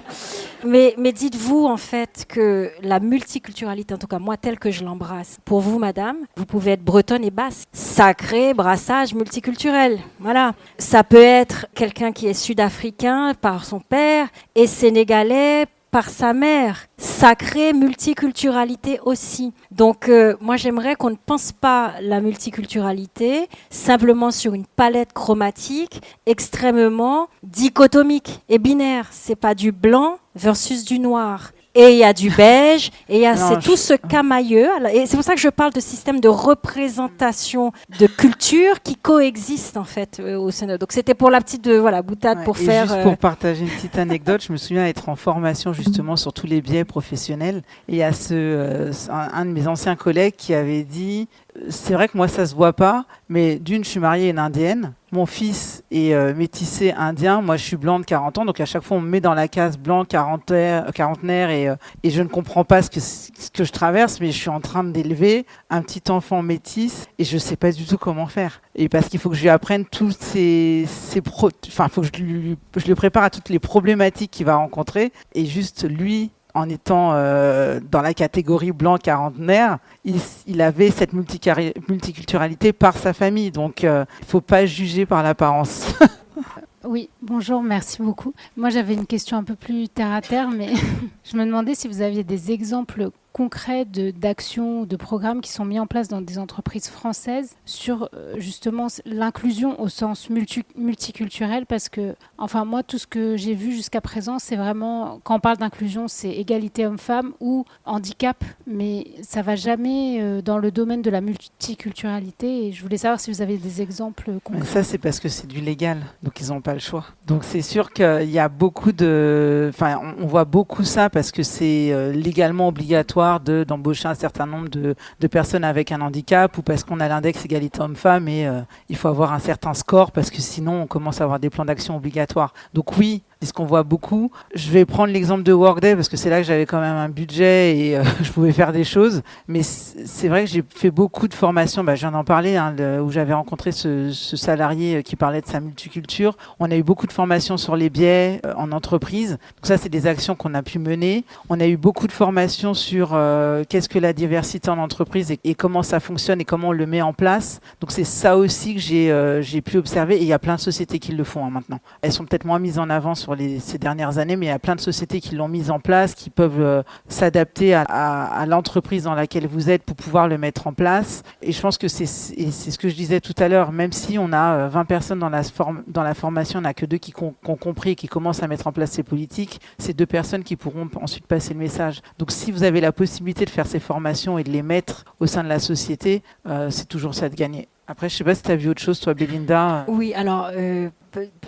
Mais dites-vous en fait que la multiculturalité, en tout cas moi telle que je l'embrasse, pour vous madame, vous pouvez être bretonne et basque. Sacré brassage multiculturel. Voilà. Ça peut être quelqu'un qui est sud-africain par son père et sénégalais par sa mère. Sacrée multiculturalité aussi. Donc moi j'aimerais qu'on ne pense pas la multiculturalité simplement sur une palette chromatique extrêmement dichotomique et binaire. C'est pas du blanc versus du noir. et il y a du beige, et c'est tout ce je- camailleux. Et c'est pour ça que je parle de système de représentation de culture qui coexistent en fait au Sénat. Donc c'était pour la petite boutade Ouais, pour et faire. juste pour partager une petite anecdote, je me souviens être en formation justement sur tous les biais professionnels. Et il y a un de mes anciens collègues qui avait dit c'est vrai que moi ça se voit pas, mais d'une, je suis mariée à une indienne. Mon fils est métissé indien. Moi, je suis blanc de 40 ans. Donc, à chaque fois, on me met dans la case blanc, quarantenaire et je ne comprends pas ce que je traverse, mais je suis en train d'élever un petit enfant métis et je ne sais pas du tout comment faire. Et parce qu'il faut que je lui apprenne tous il faut que je le prépare à toutes les problématiques qu'il va rencontrer. Et juste lui, en étant dans la catégorie blanc quarantenaire, il avait cette multiculturalité par sa famille. Donc, il ne faut pas juger par l'apparence. Oui, bonjour, merci beaucoup. Moi, j'avais une question un peu plus terre à terre, mais je me demandais si vous aviez des exemples concrets d'actions ou de programmes qui sont mis en place dans des entreprises françaises sur justement l'inclusion au sens multiculturel, parce que, enfin, moi, tout ce que j'ai vu jusqu'à présent, c'est vraiment, quand on parle d'inclusion, c'est égalité homme-femme ou handicap, mais ça va jamais dans le domaine de la multiculturalité. Et je voulais savoir si vous avez des exemples concrets. Mais ça, c'est parce que c'est du légal, donc ils n'ont pas le choix. Donc c'est sûr qu'il y a beaucoup on voit beaucoup ça parce que c'est légalement obligatoire d'embaucher un certain nombre de personnes avec un handicap ou parce qu'on a l'index égalité homme-femme et il faut avoir un certain score parce que sinon on commence à avoir des plans d'action obligatoires. Donc oui, c'est ce qu'on voit beaucoup. Je vais prendre l'exemple de Workday parce que c'est là que j'avais quand même un budget et je pouvais faire des choses. Mais c'est vrai que j'ai fait beaucoup de formations. Je viens d'en parler, où j'avais rencontré ce salarié qui parlait de sa multiculture. On a eu beaucoup de formations sur les biais en entreprise. Donc ça, c'est des actions qu'on a pu mener. On a eu beaucoup de formations sur qu'est-ce que la diversité en entreprise et comment ça fonctionne et comment on le met en place. Donc c'est ça aussi que j'ai pu observer. Et il y a plein de sociétés qui le font maintenant. Elles sont peut-être moins mises en avant sur ces dernières années, mais il y a plein de sociétés qui l'ont mise en place, qui peuvent s'adapter à l'entreprise dans laquelle vous êtes pour pouvoir le mettre en place. Et je pense que c'est ce que je disais tout à l'heure, même si on a 20 personnes dans la formation, on n'a que 2 qui ont compris et qui commencent à mettre en place ces politiques, c'est 2 personnes qui pourront ensuite passer le message. Donc si vous avez la possibilité de faire ces formations et de les mettre au sein de la société, c'est toujours ça de gagner. Après, je ne sais pas si tu as vu autre chose, toi, Belinda. Oui, alors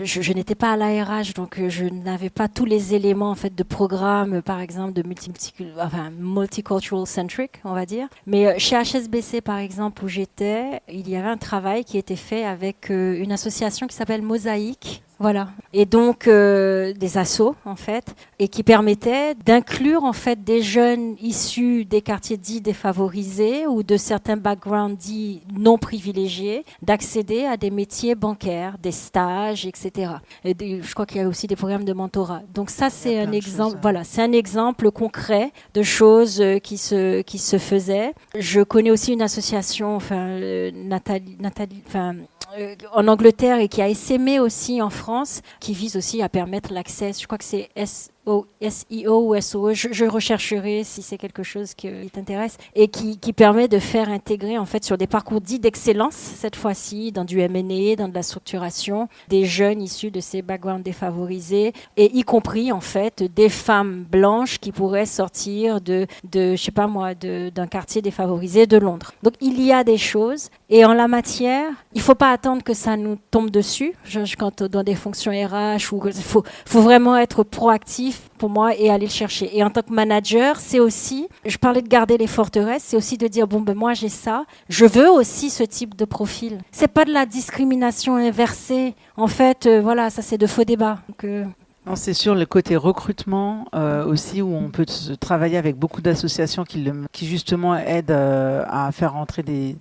je n'étais pas à l'ARH, donc je n'avais pas tous les éléments en fait de programme, par exemple de multicultural centric, on va dire. Mais chez HSBC, par exemple, où j'étais, il y avait un travail qui était fait avec une association qui s'appelle Mosaïque. Voilà. Et donc des assos en fait, et qui permettaient d'inclure en fait des jeunes issus des quartiers dits défavorisés ou de certains backgrounds dits non privilégiés, d'accéder à des métiers bancaires, des stages, etc. Et je crois qu'il y a aussi des programmes de mentorat. Donc ça c'est un exemple. Voilà, c'est un exemple concret de choses qui se faisaient. Je connais aussi une association, Nathalie, en Angleterre et qui a essaimé aussi en France, qui vise aussi à permettre l'accès, je crois que c'est SEO ou SOE, je rechercherai si c'est quelque chose qui t'intéresse, et qui permet de faire intégrer en fait sur des parcours dits d'excellence, cette fois-ci dans du M&A, dans de la structuration, des jeunes issus de ces backgrounds défavorisés, et y compris en fait des femmes blanches qui pourraient sortir de je sais pas moi, d'un quartier défavorisé de Londres. Donc il y a des choses, et en la matière, il faut pas attendre que ça nous tombe dessus. Quand dans des fonctions RH, il faut vraiment être proactif pour moi et aller le chercher. Et en tant que manager, c'est aussi, je parlais de garder les forteresses, c'est aussi de dire moi j'ai ça, je veux aussi ce type de profil. C'est pas de la discrimination inversée. En fait, ça c'est de faux débats. Donc, Non, c'est sûr, le côté recrutement aussi, où on peut travailler avec beaucoup d'associations qui justement aident à faire entrer des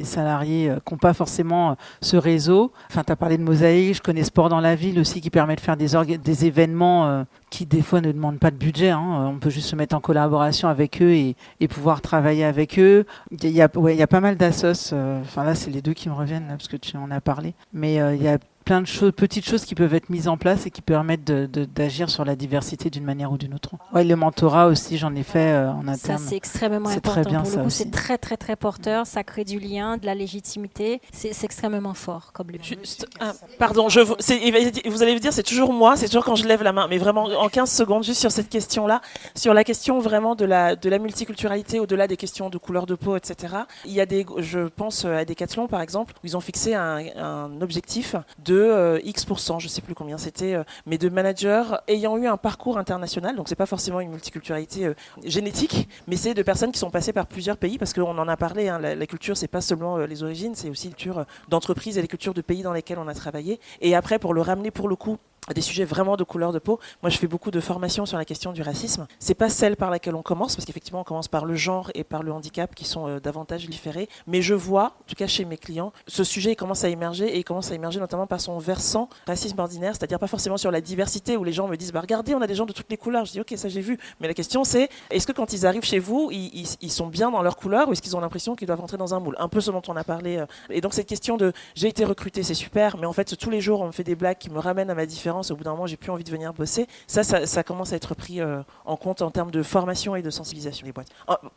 salariés qui n'ont pas forcément ce réseau. Enfin, tu as parlé de Mosaïque, je connais Sport dans la ville aussi, qui permet de faire des événements qui des fois ne demandent pas de budget. On peut juste se mettre en collaboration avec eux et pouvoir travailler avec eux. Il y a pas mal d'assos, là c'est les 2 qui me reviennent là, parce que tu en as parlé, mais il y a plein de choses, petites choses qui peuvent être mises en place et qui permettent d'agir sur la diversité d'une manière ou d'une autre. Ouais, le mentorat aussi, j'en ai fait en interne. Ça, c'est extrêmement important. Très bien, pour le coup, aussi. c'est très, très, très porteur. Ça crée du lien, de la légitimité. C'est extrêmement fort comme le. Pardon, vous allez me dire, c'est toujours moi, c'est toujours quand je lève la main, mais vraiment en 15 secondes, juste sur cette question-là, sur la question vraiment de la multiculturalité, au-delà des questions de couleur de peau, etc. Il y a je pense à Decathlon par exemple, où ils ont fixé un objectif de X%, je ne sais plus combien c'était, mais de managers ayant eu un parcours international, donc c'est pas forcément une multiculturalité génétique, mais c'est de personnes qui sont passées par plusieurs pays, parce qu'on en a parlé, hein, la culture c'est pas seulement les origines, c'est aussi la culture d'entreprise et les cultures de pays dans lesquels on a travaillé. Et après, pour le ramener pour le coup à des sujets vraiment de couleur de peau, moi je fais beaucoup de formations sur la question du racisme. C'est pas celle par laquelle on commence, parce qu'effectivement on commence par le genre et par le handicap qui sont davantage différés, mais je vois, en tout cas chez mes clients, ce sujet il commence à émerger, et il commence à émerger notamment par son versant racisme ordinaire, c'est-à-dire pas forcément sur la diversité où les gens me disent regardez, on a des gens de toutes les couleurs. Je dis ok, ça j'ai vu, mais la question c'est est-ce que quand ils arrivent chez vous, ils sont bien dans leur couleur, ou est-ce qu'ils ont l'impression qu'ils doivent rentrer dans un moule, un peu ce dont on a parlé. Et donc cette question de j'ai été recruté, c'est super, mais en fait tous les jours on me fait des blagues qui me ramènent à ma différence, au bout d'un moment j'ai plus envie de venir bosser, ça commence à être pris en compte en termes de formation et de sensibilisation des boîtes.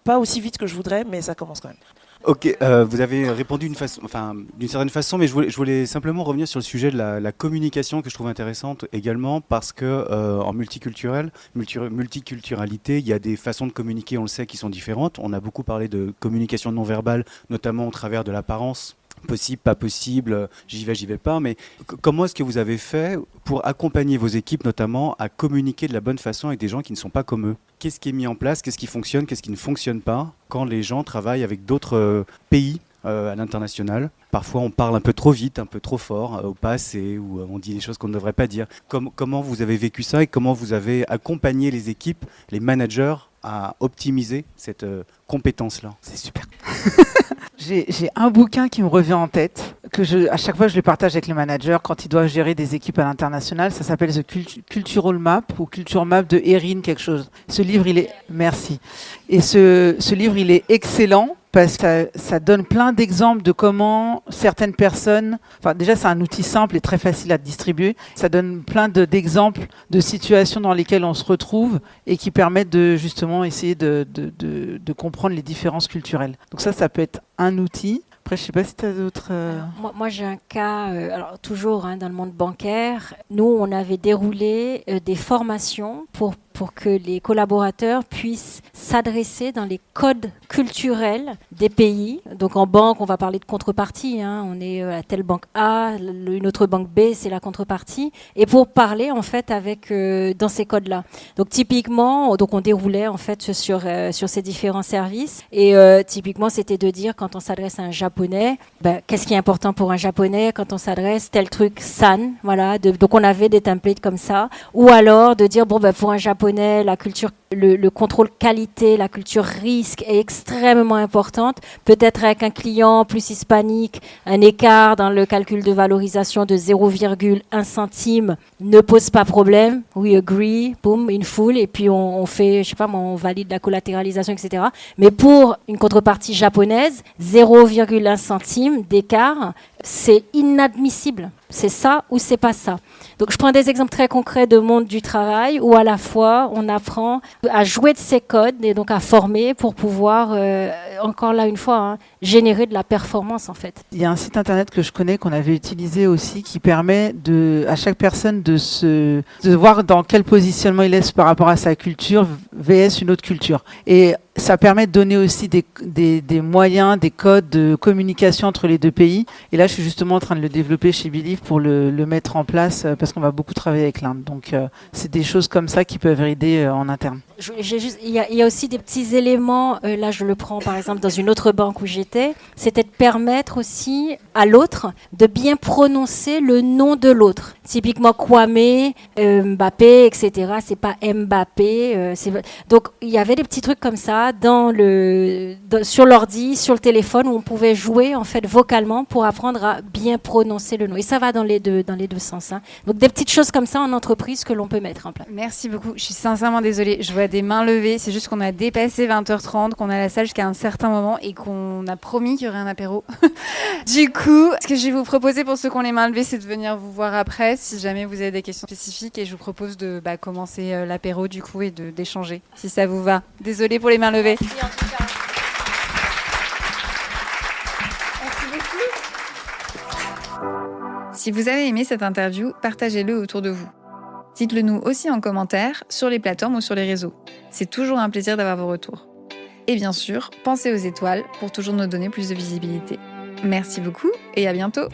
Pas aussi vite que je voudrais, mais ça commence quand même. Ok, vous avez répondu d'une certaine façon, mais je voulais simplement revenir sur le sujet de la communication que je trouve intéressante également, parce que en multiculturalité, il y a des façons de communiquer, on le sait, qui sont différentes. On a beaucoup parlé de communication non verbale, notamment au travers de l'apparence. Possible, pas possible, j'y vais pas, mais comment est-ce que vous avez fait pour accompagner vos équipes notamment à communiquer de la bonne façon avec des gens qui ne sont pas comme eux? Qu'est-ce qui est mis en place, qu'est-ce qui fonctionne, qu'est-ce qui ne fonctionne pas quand les gens travaillent avec d'autres pays à l'international? Parfois on parle un peu trop vite, un peu trop fort, ou pas assez, ou on dit des choses qu'on ne devrait pas dire. Comment vous avez vécu ça et comment vous avez accompagné les équipes, les managers à optimiser cette compétence-là? C'est super. J'ai un bouquin qui me revient en tête, à chaque fois je le partage avec les managers quand ils doivent gérer des équipes à l'international. Ça s'appelle The Cultural Map ou Culture Map de Erin quelque chose. Ce livre, merci. Et ce livre, il est excellent parce que ça donne plein d'exemples de comment certaines personnes... Enfin, déjà, c'est un outil simple et très facile à distribuer. Ça donne plein d'exemples de situations dans lesquelles on se retrouve et qui permettent de justement essayer de comprendre les différences culturelles. Donc ça peut être un outil. Après, je ne sais pas si tu as d'autres... Moi, j'ai un cas, alors toujours dans le monde bancaire. Nous, on avait déroulé des formations pour que les collaborateurs puissent s'adresser dans les codes culturels des pays. Donc en banque, on va parler de contrepartie. On est à telle banque A, une autre banque B, c'est la contrepartie. Et pour parler en fait avec dans ces codes-là. Donc typiquement, on déroulait en fait sur ces différents services. Et typiquement, c'était de dire quand on s'adresse à un Japonais, qu'est-ce qui est important pour un Japonais quand on s'adresse tel truc san. Voilà. Donc on avait des templates comme ça. Ou alors de dire pour un Japonais, la culture, le contrôle qualité, la culture risque est extrêmement importante. Peut-être avec un client plus hispanique, un écart dans le calcul de valorisation de 0,1 centime ne pose pas problème. We agree, boom, in full, et puis on fait, on valide la collatéralisation, etc. Mais pour une contrepartie japonaise, 0,1 centime d'écart, c'est inadmissible. C'est ça ou c'est pas ça. Donc je prends des exemples très concrets de monde du travail où à la fois on apprend à jouer de ces codes et donc à former pour pouvoir, encore là une fois, générer de la performance en fait. Il y a un site internet que je connais qu'on avait utilisé aussi qui permet à chaque personne de voir dans quel positionnement il est par rapport à sa culture vs une autre culture. Et ça permet de donner aussi des moyens, des codes de communication entre les deux pays. Et là, je suis justement en train de le développer chez Believe pour le mettre en place parce qu'on va beaucoup travailler avec l'Inde. Donc, c'est des choses comme ça qui peuvent aider en interne. Il y a aussi des petits éléments, là je le prends par exemple dans une autre banque où j'étais, c'était de permettre aussi à l'autre de bien prononcer le nom de l'autre. Typiquement Kwame, Mbappé, etc. C'est pas Mbappé. Donc il y avait des petits trucs comme ça sur l'ordi, sur le téléphone où on pouvait jouer en fait vocalement pour apprendre à bien prononcer le nom. Et ça va dans les deux sens. Donc des petites choses comme ça en entreprise que l'on peut mettre en place. Merci beaucoup. Je suis sincèrement désolée. Je vois des mains levées. C'est juste qu'on a dépassé 20h30, qu'on a la salle jusqu'à un certain certain moment et qu'on a promis qu'il y aurait un apéro. Du coup, ce que je vais vous proposer pour ceux qui ont les mains levées, c'est de venir vous voir après si jamais vous avez des questions spécifiques et je vous propose de commencer l'apéro du coup et d'échanger si ça vous va. Désolée pour les mains levées. Merci en tout cas. Si vous avez aimé cette interview, partagez-le autour de vous. Dites-le nous aussi en commentaire, sur les plateformes ou sur les réseaux. C'est toujours un plaisir d'avoir vos retours. Et bien sûr, pensez aux étoiles pour toujours nous donner plus de visibilité. Merci beaucoup et à bientôt!